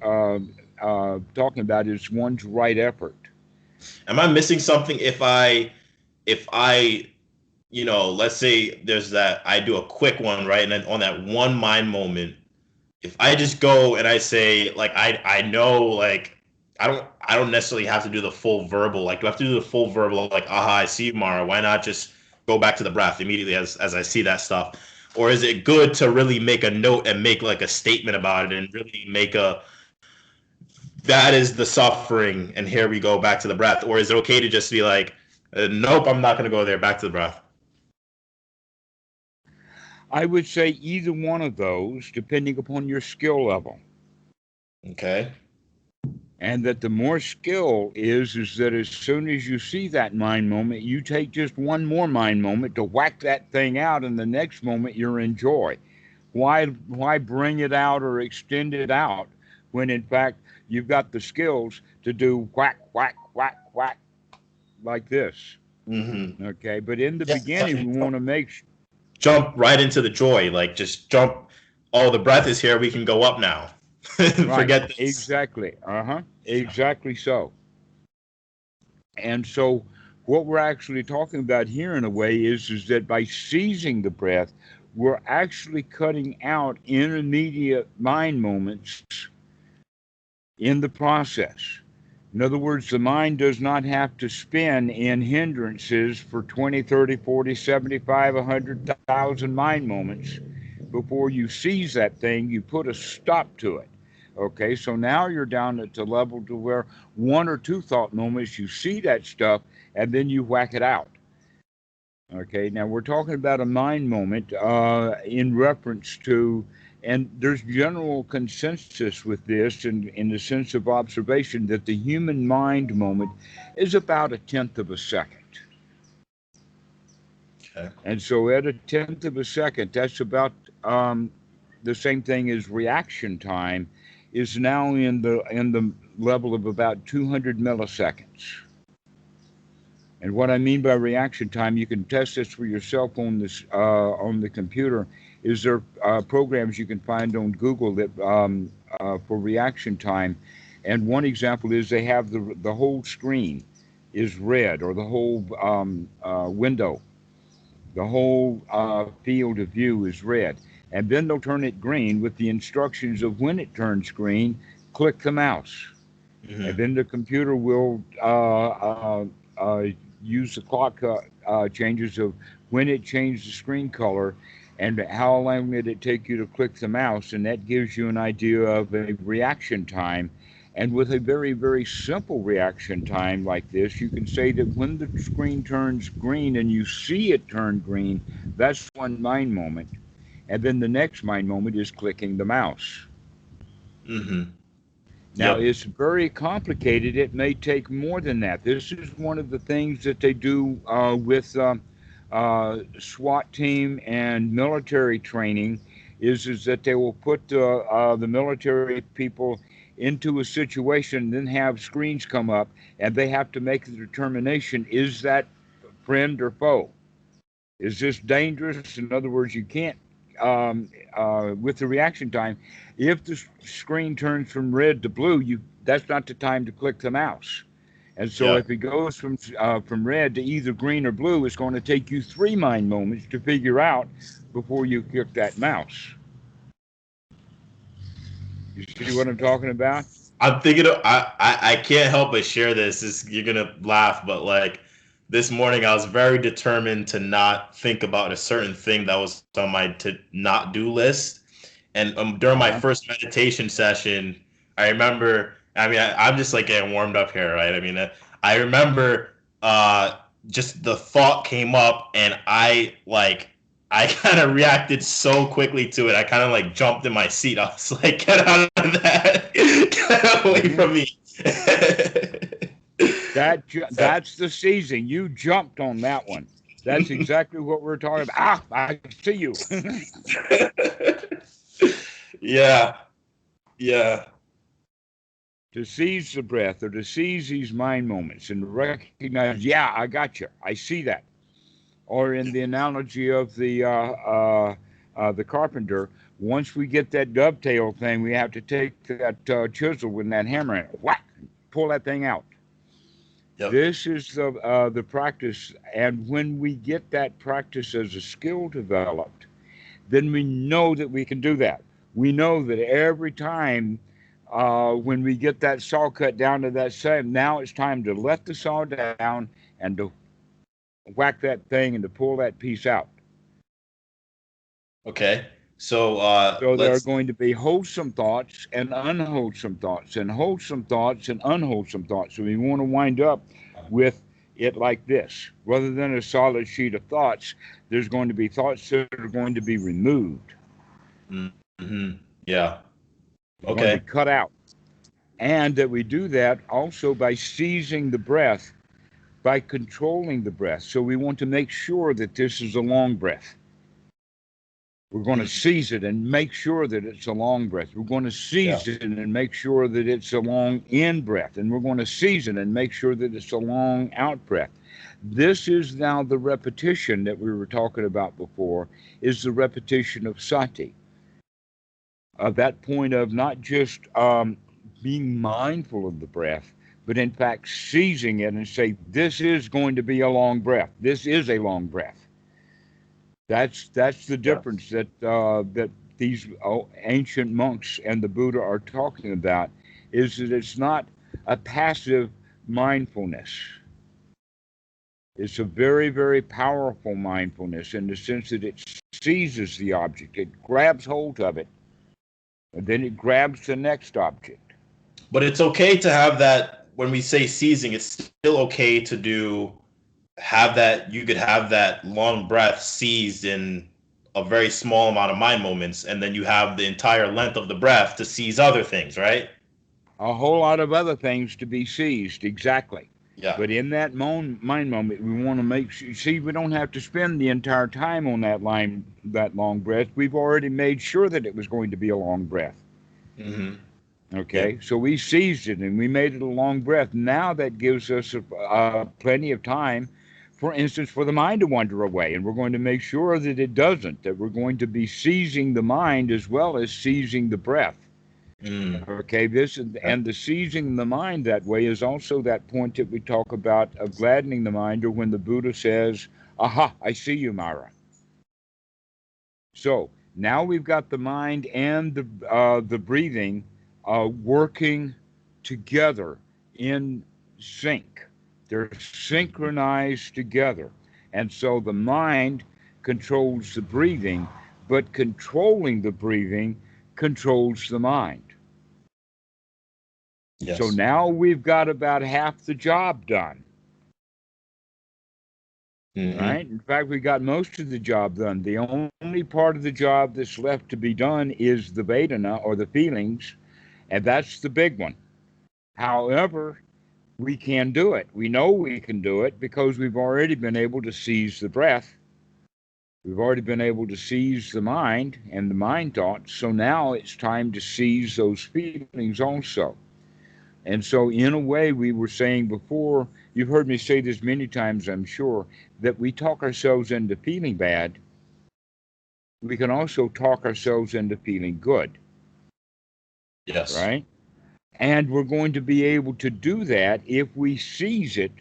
talking about. Is one's right effort. Am I missing something if I let's say there's that I do a quick one, right? And then on that one mind moment, if I just go and I say like I know like I don't necessarily have to do the full verbal. Like do I have to do the full verbal like aha, I see you, Mara. Why not just go back to the breath immediately as I see that stuff? Or is it good to really make a note and make like a statement about it and really make a that is the suffering and here we go back to the breath? Or is it okay to just be like nope, I'm not going to go there, back to the breath? I would say either one of those, depending upon your skill level. Okay. And that the more skill is that as soon as you see that mind moment, you take just one more mind moment to whack that thing out, and the next moment you're in joy. Why bring it out or extend it out when in fact you've got the skills to do whack, whack, whack, whack like this? Mm-hmm. Okay, but in the Yeah, beginning, we want to make jump right into the joy, like just jump. Oh, the breath is here, we can go up now. right, Forget this. exactly, exactly so. And so, what we're actually talking about here, in a way, is that by seizing the breath, we're actually cutting out intermediate mind moments in the process. In other words, the mind does not have to spin in hindrances for 20, 30, 40, 75, 100,000 mind moments before you seize that thing. You put a stop to it. Okay, so now you're down at the level to where one or two thought moments you see that stuff and then you whack it out. Okay, now we're talking about a mind moment in reference to, and there's general consensus with this in the sense of observation that the human mind moment is about a tenth of a second. Okay. And so at a tenth of a second, that's about the same thing as reaction time is now in the level of about 200 milliseconds. And what I mean by reaction time, you can test this for yourself on the computer. Is there programs you can find on Google that for reaction time? And one example is they have the whole screen is red, or the whole window, the whole field of view is red, and then they'll turn it green with the instructions of when it turns green. Click the mouse, and Mm-hmm. then the computer will uh, use the clock changes of when it changed the screen color and how long did it take you to click the mouse, and that gives you an idea of a reaction time. And with a very, very simple reaction time like this, you can say that when the screen turns green and you see it turn green, that's one mind moment. And then the next mind moment is clicking the mouse. Mm-hmm. Now, Yep. it's very complicated. It may take more than that. This is one of the things that they do with SWAT team and military training is that they will put the military people into a situation, then have screens come up, and they have to make the determination, is that friend or foe? Is this dangerous? In other words, you can't, with the reaction time, if the screen turns from red to blue, that's not the time to click the mouse. And so Yeah. if it goes from red to either green or blue, it's going to take you 3 mind moments to figure out before you click that mouse. You see what I'm talking about? I'm thinking of, I can't help but share this. You're gonna laugh, but like this morning I was very determined to not think about a certain thing that was on my to not do list. And during Uh my huh. first meditation session, I remember. I mean, I'm just like getting warmed up here, right? I mean, I remember just the thought came up, and I kind of reacted so quickly to it. I kind of like jumped in my seat. I was like, "Get out of that! Get away Hmm. from me!" That's the seizing. You jumped on that one. That's exactly what we're talking about. Ah, I see you. Yeah, yeah, To seize the breath, or to seize these mind moments and recognize, yeah, I got you. I see that. Or in the analogy of the carpenter, once we get that dovetail thing, we have to take that chisel with that hammer and whack, pull that thing out. yep, This is the practice, and when we get that practice as a skill developed, then we know that we can do that. We know that every time when we get that saw cut down to that same, now it's time to let the saw down and to whack that thing and to pull that piece out. okay. So So there are let's. going to be wholesome thoughts and unwholesome thoughts, and wholesome thoughts and unwholesome thoughts. So we want to wind up with it like this. Rather than a solid sheet of thoughts, there's going to be thoughts that are going to be removed. Mm-hmm. Yeah. They're going to be Okay. cut out. And that we do that also by seizing the breath, by controlling the breath. So we want to make sure that this is a long breath. We're going to Mm, seize it and make sure that it's a long breath. We're going to yeah. seize it and make sure that it's a long in breath. And we're going to seize it and make sure that it's a long out breath. This is now the repetition that we were talking about before, is the repetition of sati. That point of not just being mindful of the breath, but in fact seizing it and say, this is going to be a long breath. This is a long breath. That's the Yeah. difference that these ancient monks and the Buddha are talking about, is that it's not a passive mindfulness. It's a very, very powerful mindfulness in the sense that it seizes the object, it grabs hold of it, and then it grabs the next object. But it's okay to have that when we say seizing, it's still okay to do have that you could have that long breath seized in a very small amount of mind moments, and then you have the entire length of the breath to seize other things, right? A whole lot of other things to be seized, exactly. Yeah. But in that mind moment, we want to make sure, see, we don't have to spend the entire time on that long breath. We've already made sure that it was going to be a long breath. Mm-hmm. Yeah. Okay, so we seized it and we made it a long breath. Now that gives us plenty of time, for instance, for the mind to wander away. And we're going to make sure that it doesn't, that we're going to be seizing the mind as well as seizing the breath. Mm. Okay, and the seizing the mind that way is also that point that we talk about of gladdening the mind, or when the Buddha says, "Aha, I see you, Mara." So now we've got the mind and the breathing working together in sync. They're synchronized together, and so the mind controls the breathing, but controlling the breathing controls the mind. So Yes. now we've got about half the job done, Mm-hmm. right? In fact, we got most of the job done. The only part of the job that's left to be done is the Vedana, or the feelings, and that's the big one. However, we can do it. We know we can do it because we've already been able to seize the breath. We've already been able to seize the mind and the mind thoughts. So now it's time to seize those feelings also. And so, in a way, we were saying before, you've heard me say this many times, I'm sure, that we talk ourselves into feeling bad. We can also talk ourselves into feeling good, Yes. right? And we're going to be able to do that if we seize it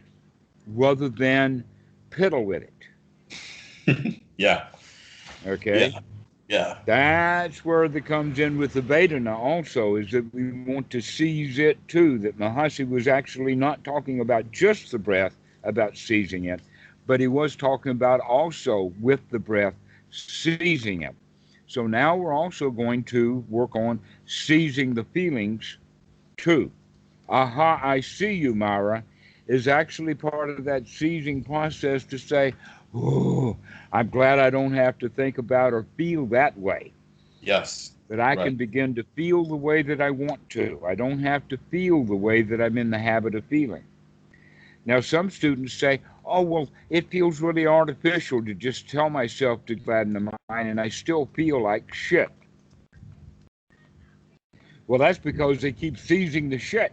rather than piddle with it. Yeah. Yeah. Okay? Yeah. That's where it comes in with the Vedana also, is that we want to seize it too. That Mahasi was actually not talking about just the breath, about seizing it, but he was talking about also with the breath, seizing it. So now we're also going to work on seizing the feelings too. Aha, I see you, Mara, is actually part of that seizing process to say, oh, I'm glad I don't have to think about or feel that way. Yes. That I Right. can begin to feel the way that I want to. I don't have to feel the way that I'm in the habit of feeling. Now, some students say, oh, well, it feels really artificial to just tell myself to gladden the mind, and I still feel like shit. Well, that's because they keep seizing the shit.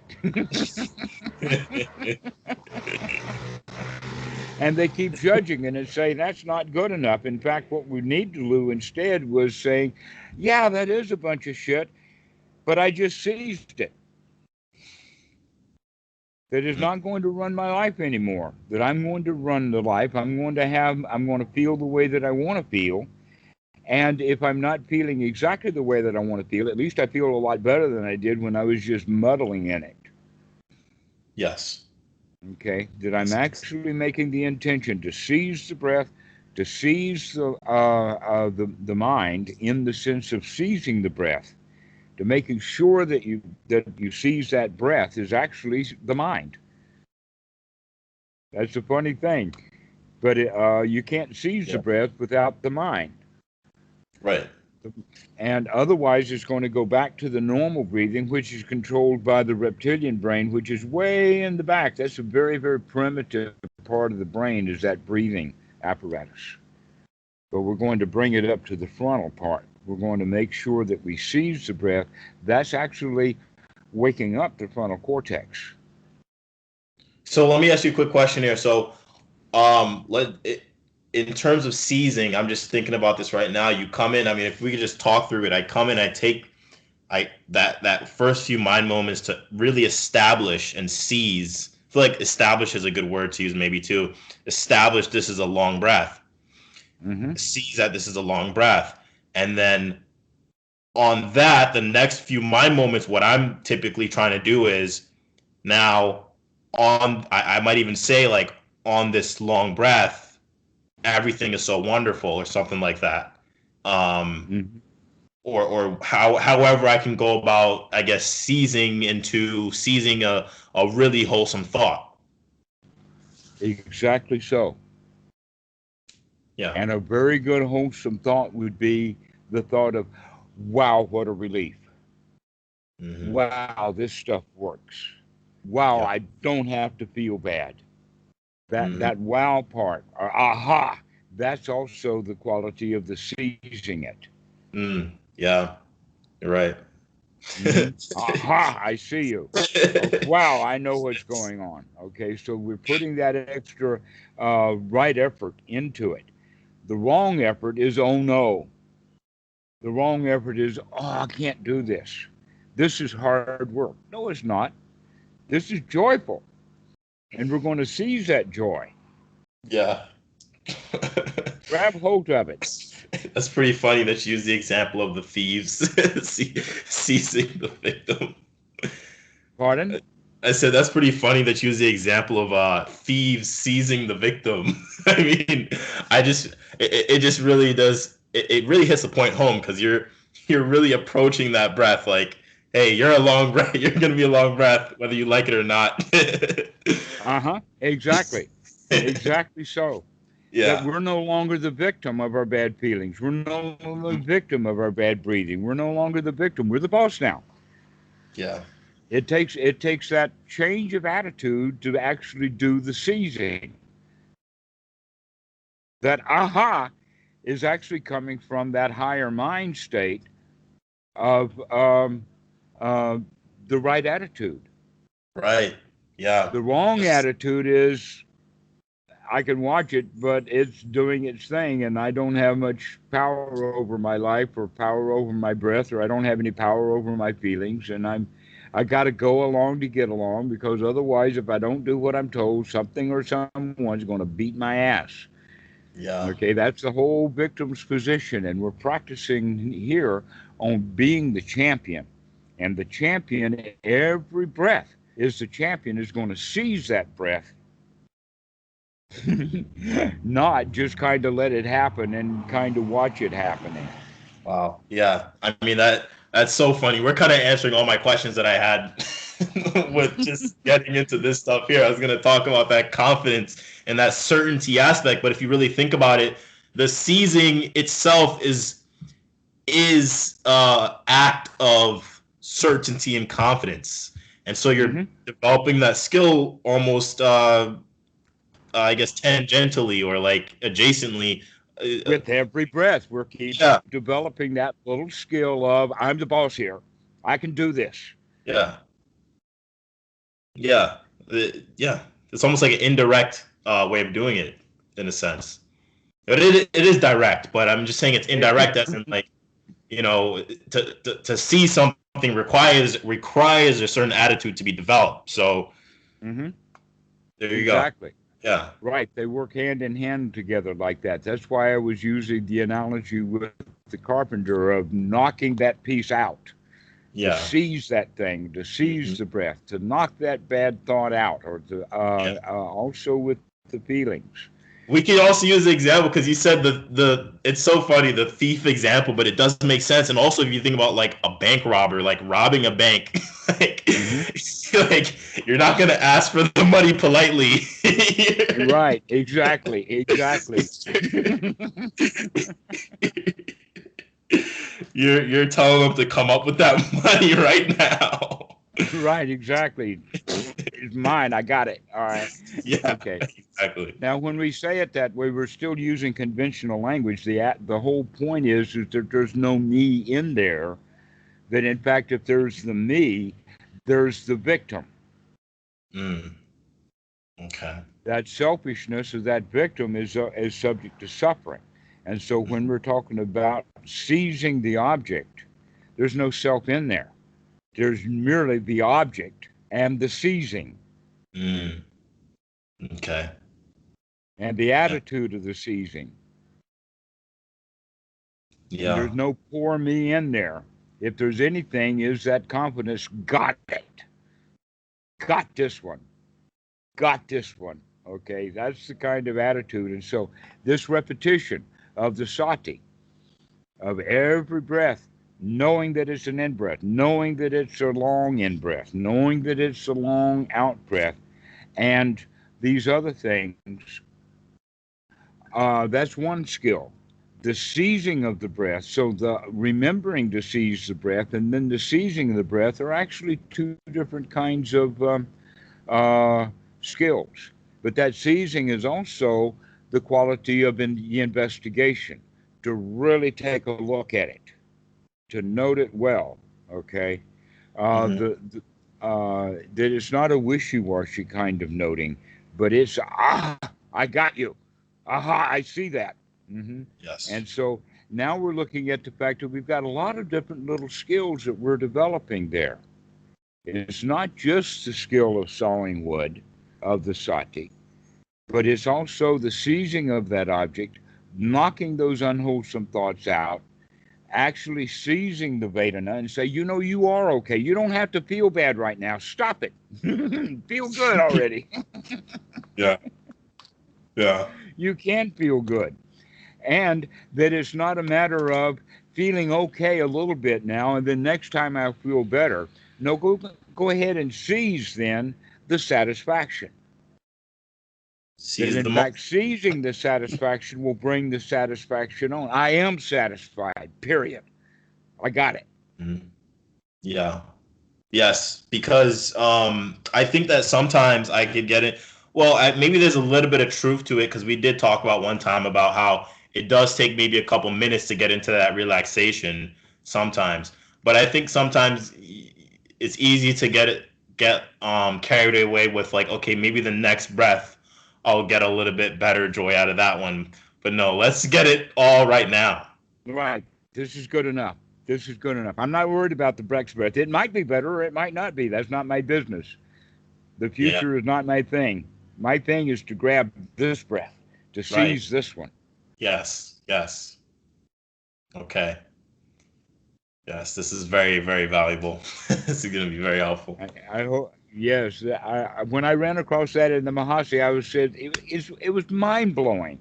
And they keep judging and saying that's not good enough. In fact, what we need to do instead was saying, yeah, that is a bunch of shit, but I just seized it. That is not going to run my life anymore. That I'm going to run the life. I'm going to feel the way that I want to feel. And if I'm not feeling exactly the way that I want to feel, at least I feel a lot better than I did when I was just muddling in it. Yes. Okay, that I'm actually making the intention to seize the breath, to seize the mind in the sense of seizing the breath, to making sure that you seize that breath is actually the mind. That's a funny thing, but you can't seize the Yeah. breath without the mind. Right. And otherwise, it's going to go back to the normal breathing, which is controlled by the reptilian brain, which is way in the back. That's a very, very primitive part of the brain, is that breathing apparatus. But we're going to bring it up to the frontal part. We're going to make sure that we seize the breath. That's actually waking up the frontal cortex. So let me ask you a quick question here. So, in terms of seizing, I'm just thinking about this right now. You come in. I mean, if we could just talk through it. I come in. I take that first few mind moments to really establish and seize. I feel like establish is a good word to use, maybe too. Establish this is a long breath. Mm-hmm. Seize that this is a long breath, and then on that, the next few mind moments, what I'm typically trying to do is now I might even say like on this long breath, everything is so wonderful or something like that. Um, Mm-hmm. or however I can go about, I guess, seizing a really wholesome thought. Exactly so. Yeah. And a very good wholesome thought would be the thought of, wow, what a relief. Mm-hmm. Wow, this stuff works. wow, Yeah. I don't have to feel bad. Mm, That wow part, or aha, that's also the quality of the seizing it. yeah. You're right. Aha, I see you. Wow, I know what's going on. Okay, so we're putting that extra right effort into it. The wrong effort is, oh no. The wrong effort is, oh, I can't do this. This is hard work. No, it's not. This is joyful. And we're going to seize that joy. Yeah. Grab hold of it. That's pretty funny that you use the example of the thieves seizing the victim. Pardon? I said that's pretty funny that you use the example of thieves seizing the victim. I mean, it just really does it really hits the point home because you're really approaching that breath like, hey, you're a long breath. You're gonna be a long breath whether you like it or not. Uh-huh. Exactly. Exactly so. That Yeah, we're no longer the victim of our bad feelings. We're no longer the victim of our bad breathing. We're no longer the victim. We're the boss now. yeah, It takes that change of attitude to actually do the seizing. That aha is actually coming from that higher mind state of uh, the right attitude. right, yeah, The wrong attitude is I can watch it, but it's doing its thing, and I don't have much power over my life or power over my breath, or I don't have any power over my feelings, and I got to go along to get along because otherwise, if I don't do what I'm told, something or someone's going to beat my ass. yeah. Okay, that's the whole victim's position, and we're practicing here on being the champion. And the champion, every breath, is the champion is going to seize that breath, not just kind of let it happen and kind of watch it happening. Wow. Yeah. I mean that's so funny. We're kind of answering all my questions that I had with just getting into this stuff here. I was going to talk about that confidence and that certainty aspect, but if you really think about it, the seizing itself is act of certainty and confidence. And so you're Hmm. developing that skill almost I guess tangentially or like adjacently. With every breath, we're keep Yeah. developing that little skill of I'm the boss here. I can do this. Yeah. Yeah, yeah. It's almost like an indirect way of doing it, in a sense. But it is direct, but I'm just saying it's indirect as in like to see something requires a certain attitude to be developed. So Hmm. there you go. Exactly. Yeah, Right. They work hand in hand together like that. That's why I was using the analogy with the carpenter of knocking that piece out, to yeah, seize that thing, to hmm seize the breath, to knock that bad thought out, or to yeah. also with the feelings. We could also use the example because you said the it's so funny the thief example, but it does make sense. And also, if you think about like a bank robber, like robbing a bank, like Hmm. like you're not gonna ask for the money politely. Right. Exactly. Exactly. You're telling them to come up with that money right now. Right. Exactly. It's mine. I got it. All right. Yeah, Okay. exactly. Now, when we say it that way, we're still using conventional language. The whole point is that there's no me in there. That in fact, if there's the me, there's the victim. Mm, okay. That selfishness of that victim is subject to suffering. And so when we're talking about seizing the object, there's no self in there. There's merely the object and the seizing Mm, okay. and the Yeah. attitude of the seizing. And Yeah. there's no poor me in there. If there's anything, is that confidence, got it. Got this one. Got this one. Okay, that's the kind of attitude. And so this repetition of the sati, of every breath, knowing that it's an in breath, knowing that it's a long in breath, knowing that it's a long out breath, and these other things, that's one skill. The seizing of the breath, so the remembering to seize the breath and then the seizing of the breath are actually two different kinds of skills. But that seizing is also the quality of the investigation, to really take a look at it, to note it well. Okay, Hmm. that it's not a wishy-washy kind of noting, but it's I got you, aha, I see that. Yes. And so now we're looking at the fact that we've got a lot of different little skills that we're developing there. It's not just the skill of sawing wood, of the sati, but it's also the seizing of that object, knocking those unwholesome thoughts out, actually seizing the Vedana and say, you know, you are okay. You don't have to feel bad right now. Stop it. Feel good already. Yeah. Yeah. You can feel good. And that it's not a matter of feeling okay a little bit now and then next time I'll feel better. No, go ahead and seize then the satisfaction. That Seize in the moment. fact seizing the satisfaction will bring the satisfaction on. I am satisfied, period. I got it. Mhm. Yeah. Yes, because I think that sometimes I could get it. Well, maybe there's a little bit of truth to it because we did talk about one time about how it does take maybe a couple minutes to get into that relaxation sometimes. But I think sometimes it's easy to get carried away with like, okay, maybe the next breath I'll get a little bit better joy out of that one. But no, let's get it all right now. Right. This is good enough. This is good enough. I'm not worried about the Brex breath. It might be better or it might not be. That's not my business. The Yeah, future is not my thing. My thing is to grab this breath, to right. seize this one. Yes, yes. Okay. Yes, this is very, very valuable. This is going to be very helpful. I hope. Yes, when I ran across that in the Mahasi, I was said it was mind blowing.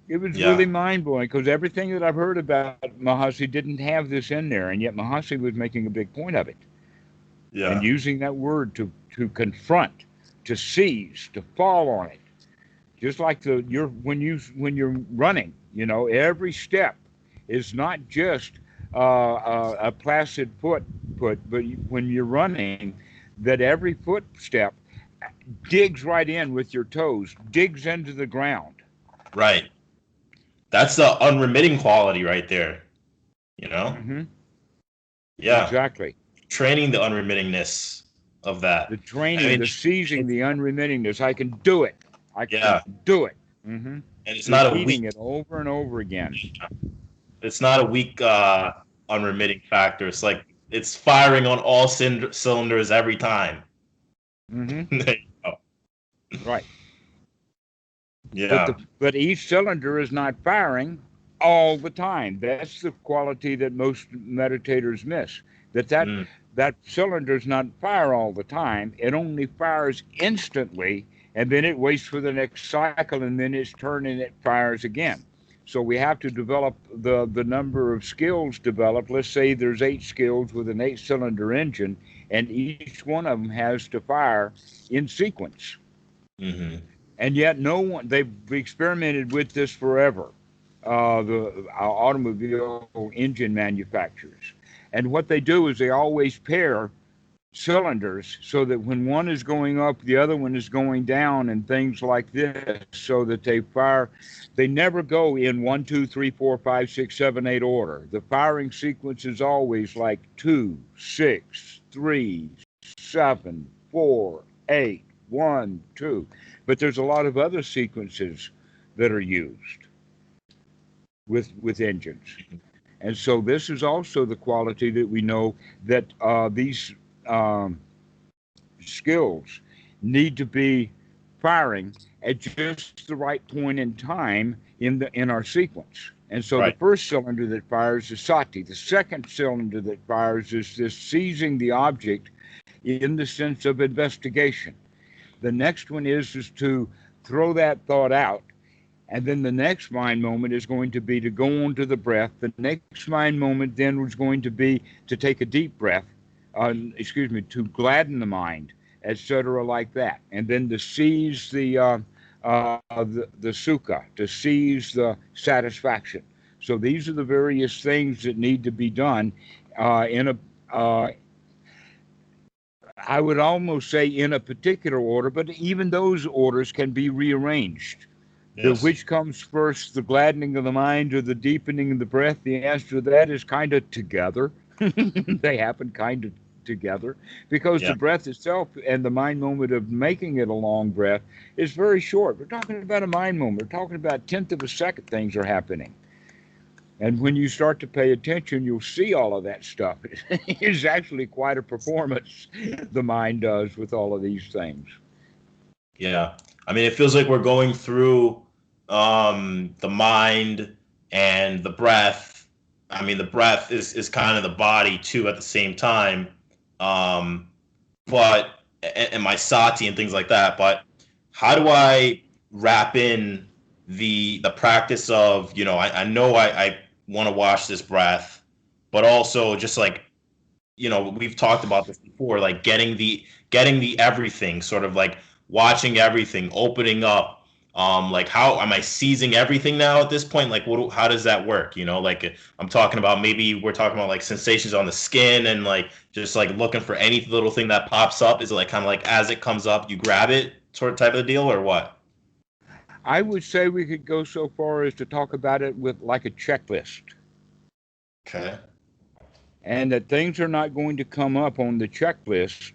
It was really Yeah, mind blowing because everything that I've heard about Mahasi didn't have this in there, and yet Mahasi was making a big point of it and yeah, using that word to confront, to seize, to fall on it. Just like when you're running, you know, every step is not just a placid foot, but when you're running, that every footstep digs right in with your toes, digs into the ground. right. That's the unremitting quality right there. You know? Hmm. Yeah, Exactly. training the unremittingness of that. The I training, mean, the seizing, it's, the unremittingness. I can do it. I can yeah, do it. Hmm. and it's not a Repeating weak. it over and over again. It's not a weak unremitting factor. It's like it's firing on all cylinders every time. Hmm. There you go. Right. Yeah. But each cylinder is not firing all the time. That's the quality that most meditators miss. Mm, That cylinder does not fire all the time. It only fires instantly, and then it waits for the next cycle, and then it's turned and it fires again. So we have to develop the number of skills developed. Let's say there's 8 skills with an 8-cylinder engine, and each one of them has to fire in sequence, hmm. and yet no one, they've experimented with this forever, the automobile engine manufacturers, and what they do is they always pair cylinders so that when one is going up the other one is going down and things like this, so that they never go in 1, 2, 3, 4, 5, 6, 7, 8 order. The firing sequence is always like 2, 6, 3, 7, 4, 8, 1, 2. But there's a lot of other sequences that are used with engines. And so this is also the quality that we know that these um, skills need to be firing at just the right point in time in our sequence. And so the Right. first cylinder that fires is sati. The second cylinder that fires is this seizing the object in the sense of investigation. The next one is to throw that thought out. And then the next mind moment is going to be to go on to the breath. The next mind moment then was going to be to take a deep breath, to gladden the mind, etc., like that. And then to seize the sukha, to seize the satisfaction. So these are the various things that need to be done in a. I would almost say in a particular order, but even those orders can be rearranged. The Yes. which comes first, the gladdening of the mind or the deepening of the breath? The answer to that is kind of together. They happen kind of together because Yeah. the breath itself and the mind moment of making it a long breath is very short. We're talking about a mind moment. We're talking about tenth of a second things are happening. And when you start to pay attention, you'll see all of that stuff. It's actually quite a performance the mind does with all of these things. Yeah. I mean, it feels like we're going through the mind and the breath. I mean, the breath is kind of the body too at the same time. Um, but and my sati and things like that. But how do I wrap in the practice of, I know I want to watch this breath, but also just like, we've talked about this before, like getting the everything, sort of like watching everything, opening up. Like, how am I seizing everything now at this point? Like, how does that work? Like, I'm talking about, maybe we're talking about like sensations on the skin, and like just like looking for any little thing that pops up. Is it like kind of like as it comes up, you grab it, sort of type of deal, or what? I would say we could go so far as to talk about it with like a checklist. Okay. And that things are not going to come up on the checklist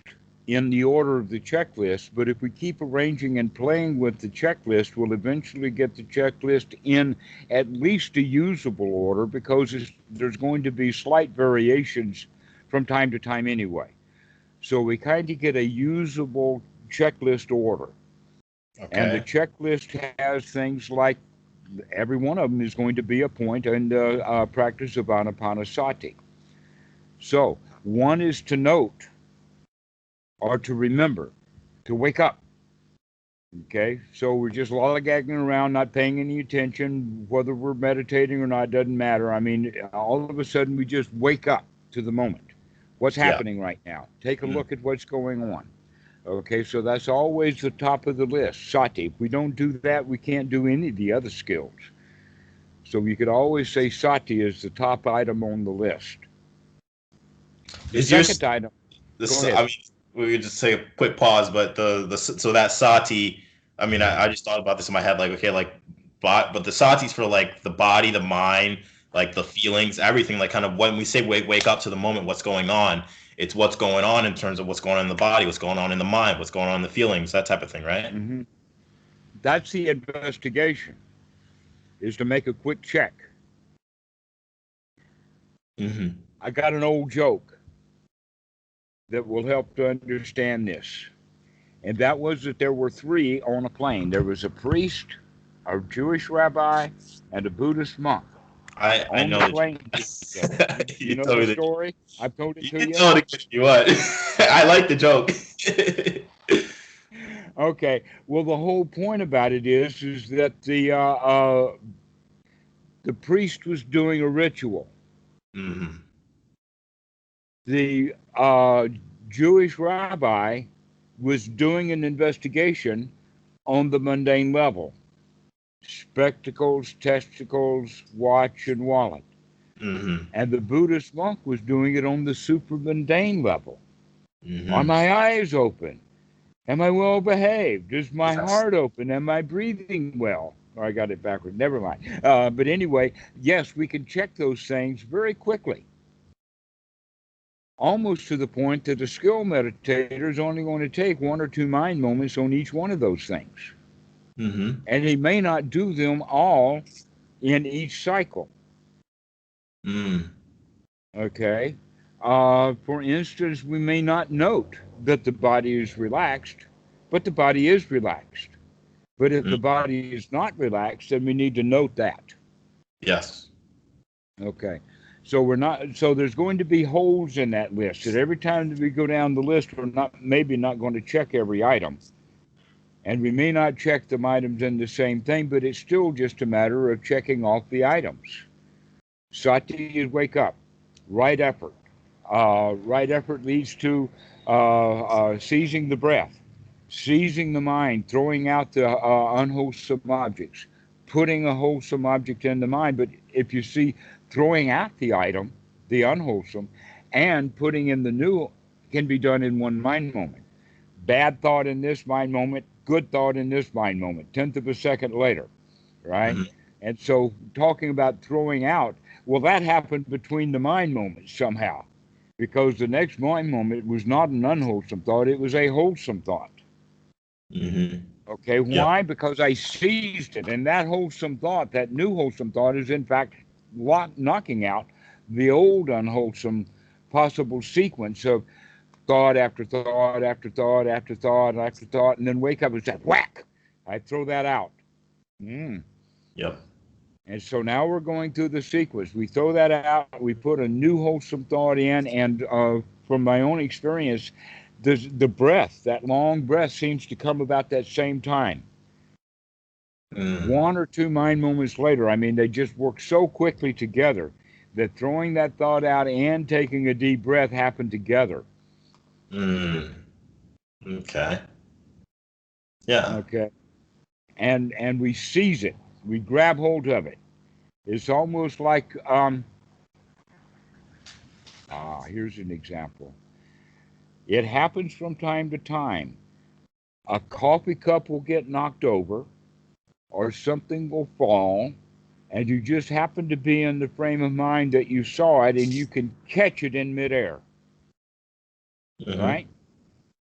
in the order of the checklist, but if we keep arranging and playing with the checklist, we'll eventually get the checklist in at least a usable order, because there's going to be slight variations from time to time anyway. So we kind of get a usable checklist order. And the Okay. checklist has things like every one of them is going to be a point in the practice of anapanasati. So one is to note or to remember, to wake up. Okay, so we're just lollygagging around, not paying any attention, whether we're meditating or not, doesn't matter. I mean, all of a sudden we just wake up to the moment. What's Yeah. happening right now? Take a Mm. look at what's going on. Okay, so that's always the top of the list, sati. If we don't do that, we can't do any of the other skills. So you could always say sati is the top item on the list. The Is your second item, go this? ahead. I mean, we could just take a quick pause, but the so that sati. I mean, I just thought about this in my head, like, okay, like, but the sati's for like the body, the mind, like the feelings, everything. Like, kind of when we say wake up to the moment, what's going on? It's what's going on in terms of what's going on in the body, what's going on in the mind, what's going on in the feelings, that type of thing, right? Hmm. That's the investigation, is to make a quick check. Mm-hmm. I got an old joke that will help to understand this. And that was that there were three on a plane. There was a priest, a Jewish rabbi, and a Buddhist monk I on the know the plane together. joke. You You know told the me the story? I've told it you to can you. tell it you what. I like the joke. Okay. Well, the whole point about it is that the priest was doing a ritual. Hmm. The Jewish rabbi was doing an investigation on the mundane level: spectacles, testicles, watch, and wallet. Hmm. And the Buddhist monk was doing it on the supermundane level. Are Hmm. my eyes open? Am I well behaved? Is my Yes. heart open? Am I breathing well? Or I got it backwards. Never mind. But anyway, yes, we can check those things very quickly, almost to the point that a skilled meditator is only going to take one or two mind moments on each one of those things. Hmm. And he may not do them all in each cycle. Mm. Okay. For instance, we may not note that the body is relaxed, but the body is relaxed. But if the Mm. body is not relaxed, then we need to note that. Yes. Okay. So we're not. So there's going to be holes in that list. That every time that we go down the list, we're maybe not going to check every item, and we may not check the items in the same thing. But it's still just a matter of checking off the items. Sati is wake up. Right effort. Right effort leads to seizing the breath, seizing the mind, throwing out the unwholesome objects, putting a wholesome object in the mind. But if you see throwing out the item, the unwholesome, and putting in the new can be done in one mind moment. Bad thought in this mind moment, good thought in this mind moment, tenth of a second later, right? Mhm. And so talking about throwing out, well, that happened between the mind moments somehow, because the next mind moment was not an unwholesome thought, it was a wholesome thought. Mhm. Okay, Yep. why? Because I seized it, and that wholesome thought, that new wholesome thought, is in fact knocking out the old unwholesome possible sequence of thought after thought after thought after thought after thought, and then wake up and say, whack! I throw that out. Mm. Yep. And so now we're going through the sequence. We throw that out, we put a new wholesome thought in, and from my own experience, the breath, that long breath, seems to come about that same time. Mm. One or two mind moments later, I mean, they just work so quickly together that throwing that thought out and taking a deep breath happen together. Mm. Okay. Yeah. Okay. And we seize it. We grab hold of it. It's almost like here's an example. It happens from time to time. A coffee cup will get knocked over, or something will fall, and you just happen to be in the frame of mind that you saw it, and you can catch it in midair. Mhm. Right?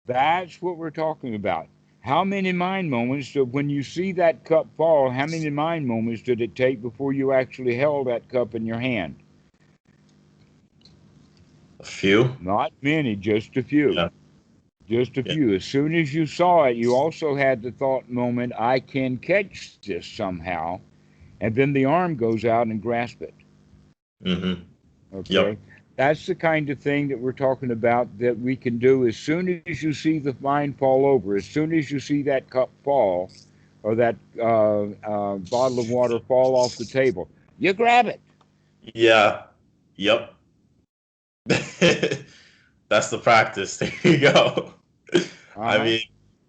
That's what we're talking about. How many mind moments did, when you see that cup fall, how many mind moments did it take before you actually held that cup in your hand? A few. Not many, just a few. Yeah. Just a Yeah. few. As soon as you saw it, you also had the thought moment, I can catch this somehow. And then the arm goes out and grasp it. Mhm. Okay? Yep. That's the kind of thing that we're talking about that we can do as soon as you see the mind fall over, as soon as you see that cup fall or that bottle of water fall off the table. You grab it. Yeah. Yep. That's the practice. There you go. Uh I huh. mean,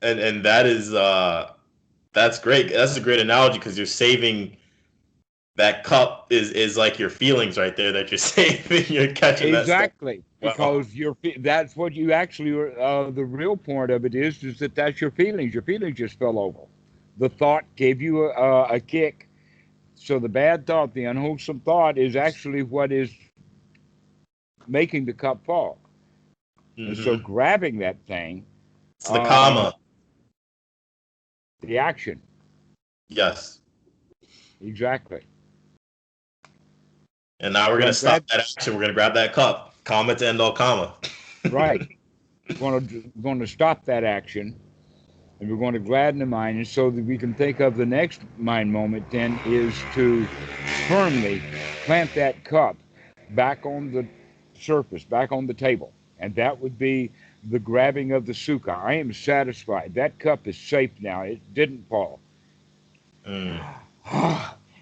and that is that's great. That's a great analogy because you're saving that cup is like your feelings right there that you're saving. You're catching that stuff. Exactly, Well, because that's what you actually the real point of it is that that's your feelings. Your feelings just fell over. The thought gave you a kick. So the bad thought, the unwholesome thought, is actually what is making the cup fall. And so hmm, grabbing that thing, it's the um, karma. the action, Yes. exactly. And now we're So gonna I'm stop glad, that action. We're gonna grab that cup. Karma to end all karma. right? We're going to stop that action, and we're going to gladden the mind, and so that we can think of the next mind moment. Then is to firmly plant that cup back on the surface, back on the table, and that would be the grabbing of the sukha. I am satisfied. That cup is safe now. It didn't fall. Mm,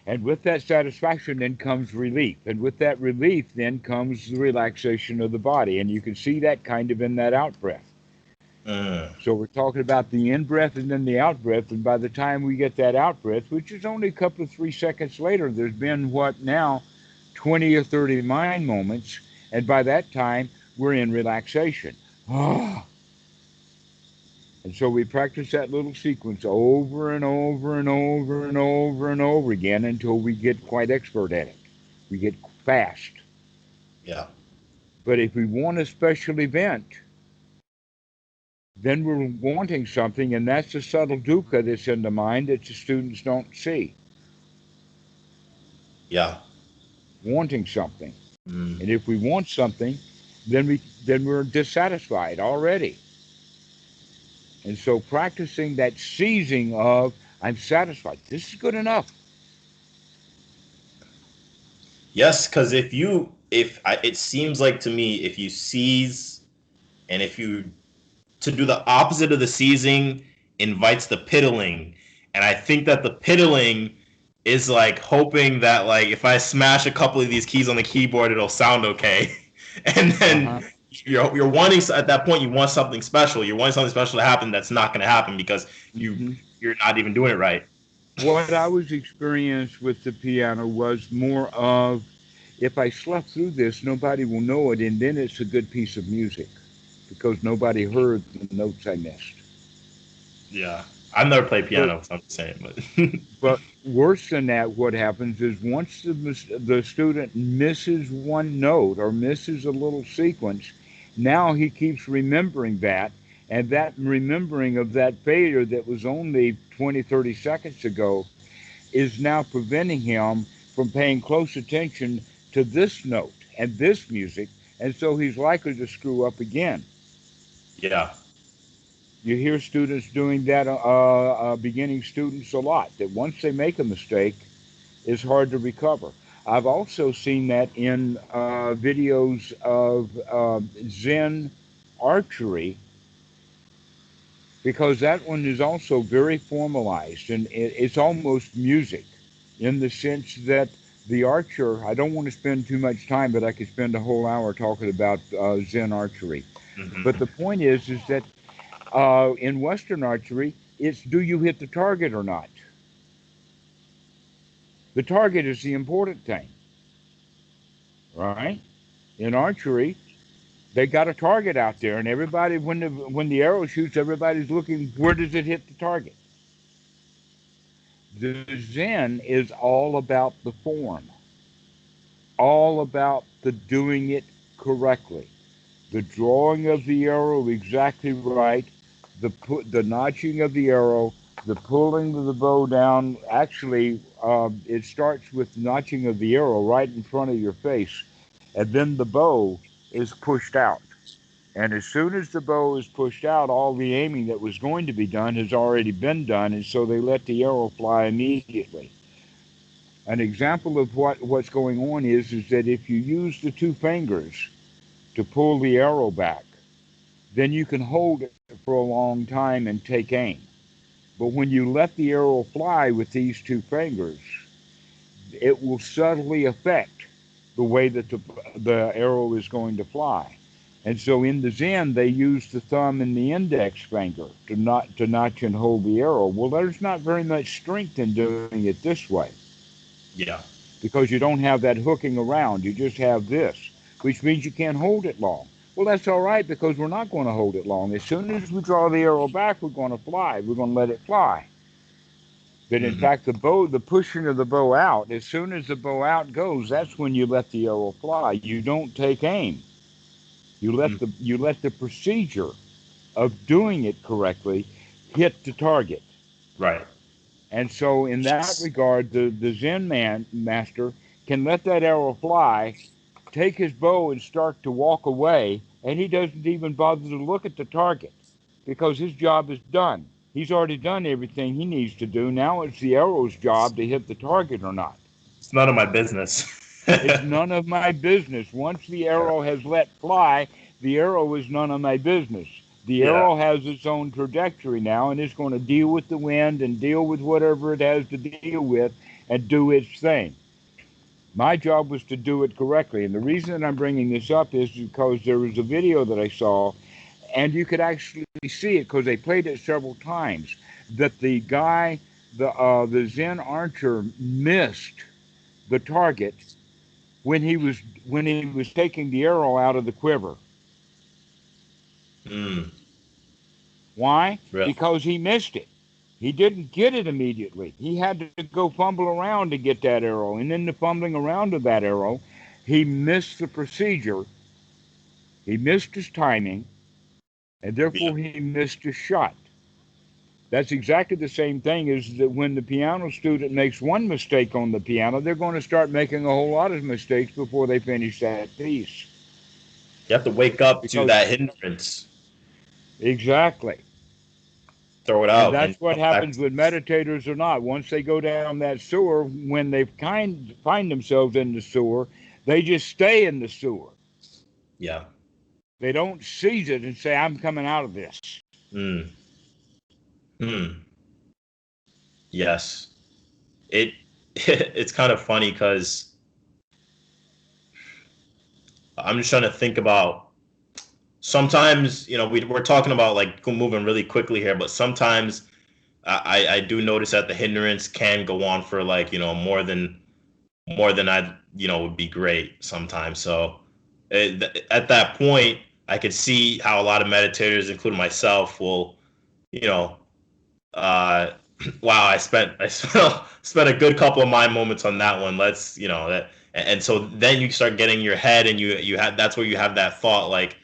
And with that satisfaction then comes relief. And with that relief then comes the relaxation of the body. And you can see that kind of in that out breath. mm. So we're talking about the in breath and then the out breath. And by the time we get that out breath, which is only a couple of 3 seconds later, there's been what now 20 or 30 mind moments. And by that time, we're in relaxation. And so we practice that little sequence over and over and over and over and over again until we get quite expert at it. We get fast. Yeah. But if we want a special event, then we're wanting something, and that's the subtle dukkha that's in the mind that the students don't see. Yeah. Wanting something. Mm. And if we want something, then we're dissatisfied already. And so practicing that seizing of I'm satisfied. This is good enough. Yes, because it seems like to me if you seize and if you to do the opposite of the seizing invites the piddling. And I think that the piddling is like hoping that like if I smash a couple of these keys on the keyboard, it'll sound okay. And then Uh-huh. you're wanting at that point you want something special. You're wanting something special to happen that's not going to happen because Mm-hmm. you're not even doing it right. What I was experienced with the piano was more of if I slough through this, nobody will know it, and then it's a good piece of music. because nobody heard the notes I missed. Yeah. I've never played But piano, so I'm just saying, but but worse than that, what happens is once the student misses one note or misses a little sequence, now he keeps remembering that, and that remembering of that failure that was only 20, 30 seconds ago is now preventing him from paying close attention to this note and this music, and so he's likely to screw up again. yeah. You hear students doing that, beginning students a lot, that once they make a mistake, it's hard to recover. I've also seen that in videos of Zen Archery, because that one is also very formalized and it's almost music in the sense that the archer, I don't want to spend too much time, but I could spend a whole hour talking about Zen Archery. But Hmm. the point is that in Western archery, it's do you hit the target or not? The target is the important thing, right? In archery, they got a target out there, and everybody, when the arrow shoots, everybody's looking where does it hit the target. The Zen is all about the form, all about the doing it correctly, the drawing of the arrow exactly right, the notching of the arrow, the pulling of the bow down. Actually, it starts with notching of the arrow right in front of your face, and then the bow is pushed out. And as soon as the bow is pushed out, all the aiming that was going to be done has already been done, and so they let the arrow fly immediately. An example of what's going on is that if you use the two fingers to pull the arrow back, then you can hold it for a long time and take aim. But when you let the arrow fly with these two fingers, it will subtly affect the way that the arrow is going to fly. And so in the Zen, they use the thumb and the index finger to notch and hold the arrow. Well, there's not very much strength in doing it this way Yeah. because you don't have that hooking around. You just have this, which means you can't hold it long. Well, that's all right because we're not going to hold it long. As soon as we draw the arrow back, we're going to fly. We're going to let it fly. But in Hmm. fact, the pushing of the bow out, as soon as the bow out goes, that's when you let the arrow fly. You don't take aim. You let the procedure of doing it correctly hit the target. Right. And so, in that regard, the Zen master can let that arrow fly, take his bow, and start to walk away, and he doesn't even bother to look at the target because his job is done. He's already done everything he needs to do. Now it's the arrow's job to hit the target or not. It's none of my business. It's none of my business. Once the Yeah. arrow has let fly, the arrow is none of my business. The Yeah. arrow has its own trajectory now, and it's going to deal with the wind and deal with whatever it has to deal with and do its thing. My job was to do it correctly. And the reason that I'm bringing this up is because there was a video that I saw, and you could actually see it because they played it several times, that the guy, the Zen archer, missed the target when he was taking the arrow out of the quiver. Mm. Why? Really? Because he missed it. He didn't get it immediately. He had to go fumble around to get that arrow, and in the fumbling around of that arrow, he missed the procedure. He missed his timing, and Yeah. therefore he missed his shot. That's exactly the same thing as that when the piano student makes one mistake on the piano, they're going to start making a whole lot of mistakes before they finish that piece. You have to wake up to Because that hindrance, exactly. throw it And out, and that's what come back. happens with meditators or not. Once they go down that sewer, when they find themselves in the sewer, they just stay in the sewer. Yeah. They don't seize it and say, I'm coming out of this. Mm. Mm. Yes. It it's kind of funny because I'm just trying to think about sometimes, we're talking about like moving really quickly here, but sometimes I do notice that the hindrance can go on for like, more than I would be great sometimes. So at that point, I could see how a lot of meditators, including myself, will, you know, uh, wow, spent a good couple of my moments on that one. Let's, that, and so then you start getting your head, and you have that's where you have that thought like,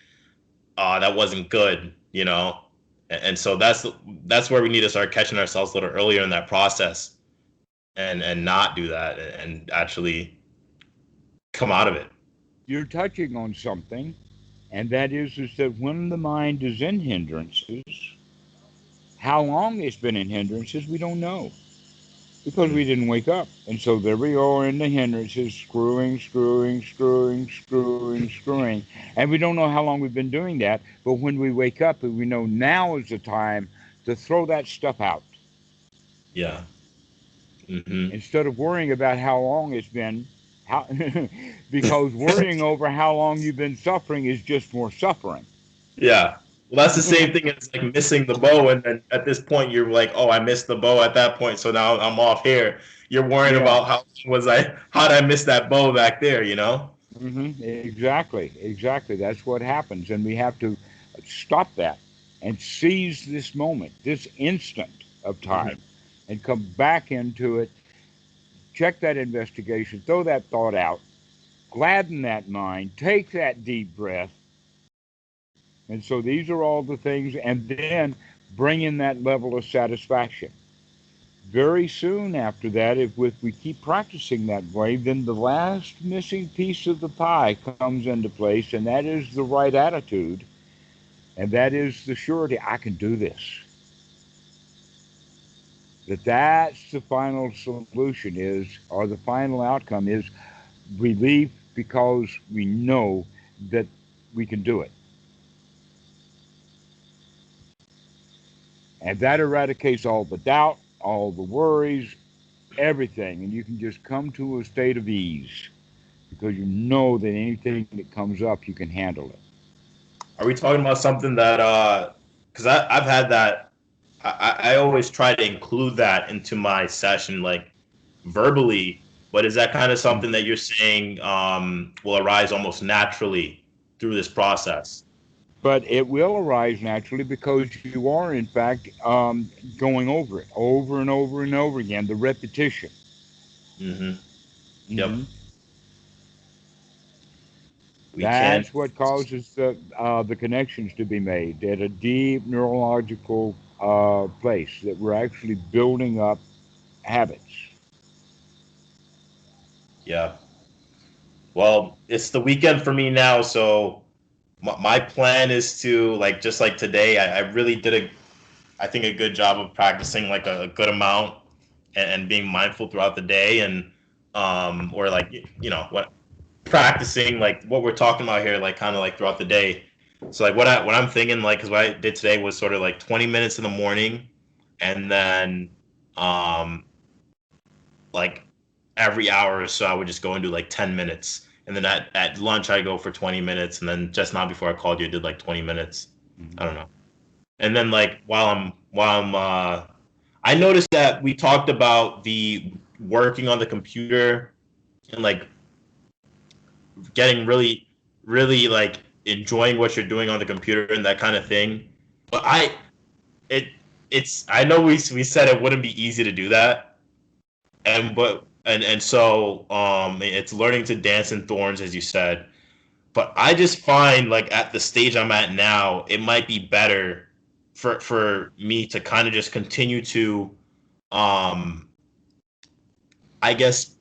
oh, that wasn't good, and so that's where we need to start catching ourselves a little earlier in that process, and not do that, and actually come out of it. You're touching on something, and that is that when the mind is in hindrances, how long it's been in hindrances, we don't know because we didn't wake up. And so there we are in the hindrances, screwing, screwing, screwing, screwing, screwing. And we don't know how long we've been doing that. But when we wake up, we know now is the time to throw that stuff out. Yeah. Mm-hmm. Instead of worrying about how long it's been, because worrying over how long you've been suffering is just more suffering. Yeah. Well, that's the same thing as like missing the bow, and then at this point you're like, oh, I missed the bow at that point, so now I'm off here. You're worrying about how did I miss that bow back there, Mm-hmm. Exactly. That's what happens, and we have to stop that and seize this moment, this instant of time, and come back into it. Check that investigation, throw that thought out, gladden that mind, take that deep breath. And so these are all the things, and then bring in that level of satisfaction. Very soon after that, if we keep practicing that way, then the last missing piece of the pie comes into place, and that is the right attitude, and that is the surety, I can do this. That's the final solution is, or the final outcome is relief because we know that we can do it. And that eradicates all the doubt, all the worries, everything. And you can just come to a state of ease because you know that anything that comes up, you can handle it. Are we talking about something that, because I've had that, I always try to include that into my session, like verbally, but is that kind of something that you're saying will arise almost naturally through this process? But it will arise naturally because you are, in fact, going over it over and over and over again, the repetition. Mm-hmm. Yep. Hmm. We can. That's what causes the connections to be made at a deep neurological place that we're actually building up habits. Yeah. Well, it's the weekend for me now, so my plan is to like just like today. I really did I think a good job of practicing like a good amount, and being mindful throughout the day, and or like what practicing like what we're talking about here, like kind of like throughout the day. So like what I'm thinking, like, because what I did today was sort of like 20 minutes in the morning, and then um like every hour or so I would just go and do like 10 minutes, and then at lunch I go for 20 minutes, and then just now before I called you I did like 20 minutes. Mm-hmm. I don't know. And then like while I'm I noticed that we talked about the working on the computer, and like getting really like enjoying what you're doing on the computer and that kind of thing. But it it's I know we said it wouldn't be easy to do that, and so it's learning to dance in thorns, as you said. But I just find like at the stage I'm at now, it might be better for me to kind of just continue to um I guess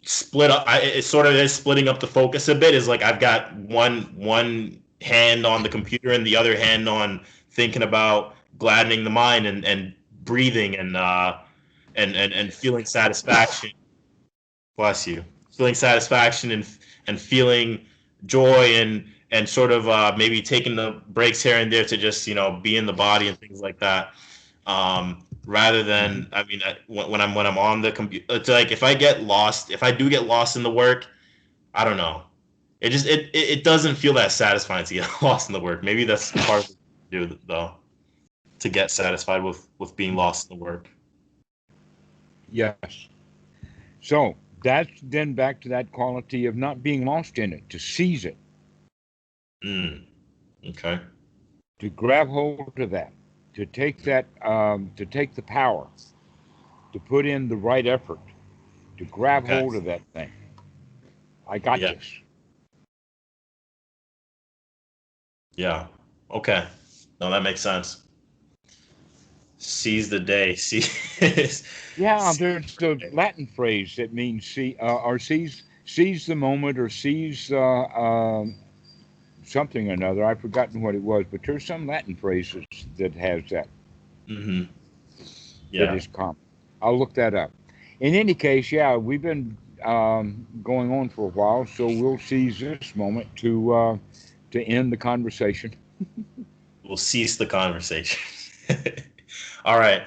split up. It sort of is splitting up the focus a bit. Is like I've got one hand on the computer and the other hand on thinking about gladdening the mind, and breathing, and feeling satisfaction. Bless you. Feeling satisfaction, and feeling joy, and sort of maybe taking the breaks here and there to just be in the body and things like that. Rather than, I mean, when I'm on the computer, it's like if I do get lost in the work, I don't know. It doesn't feel that satisfying to get lost in the work. Maybe that's part of it to do though, to get satisfied with being lost in the work. Yes. So that's then back to that quality of not being lost in it, to seize it. Mm. Okay. To grab hold of that, to take that, to take the power, to put in the right effort, to grab Okay. hold of that thing. I got Yeah. this. Yeah. Okay. No, that makes sense. Seize the day. Seize. Yeah, Seize there's the the day. Latin phrase that means see, or seize the moment, or seize something or another. I've forgotten what it was, but there's some Latin phrases that has that Mm-hmm. that Yeah. is common. I'll look that up. In any case, yeah, we've been going on for a while, so we'll seize this moment to end the conversation. We'll cease the conversation. All right.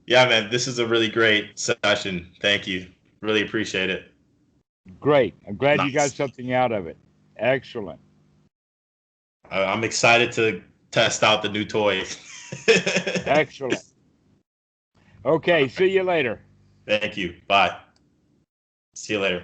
Yeah, man. This is a really great session. Thank you. Really appreciate it. Great. I'm glad you got Nice. something out of it. Excellent. I'm excited to test out the new toy. Excellent. Okay, see you later. Thank you. Bye. See you later.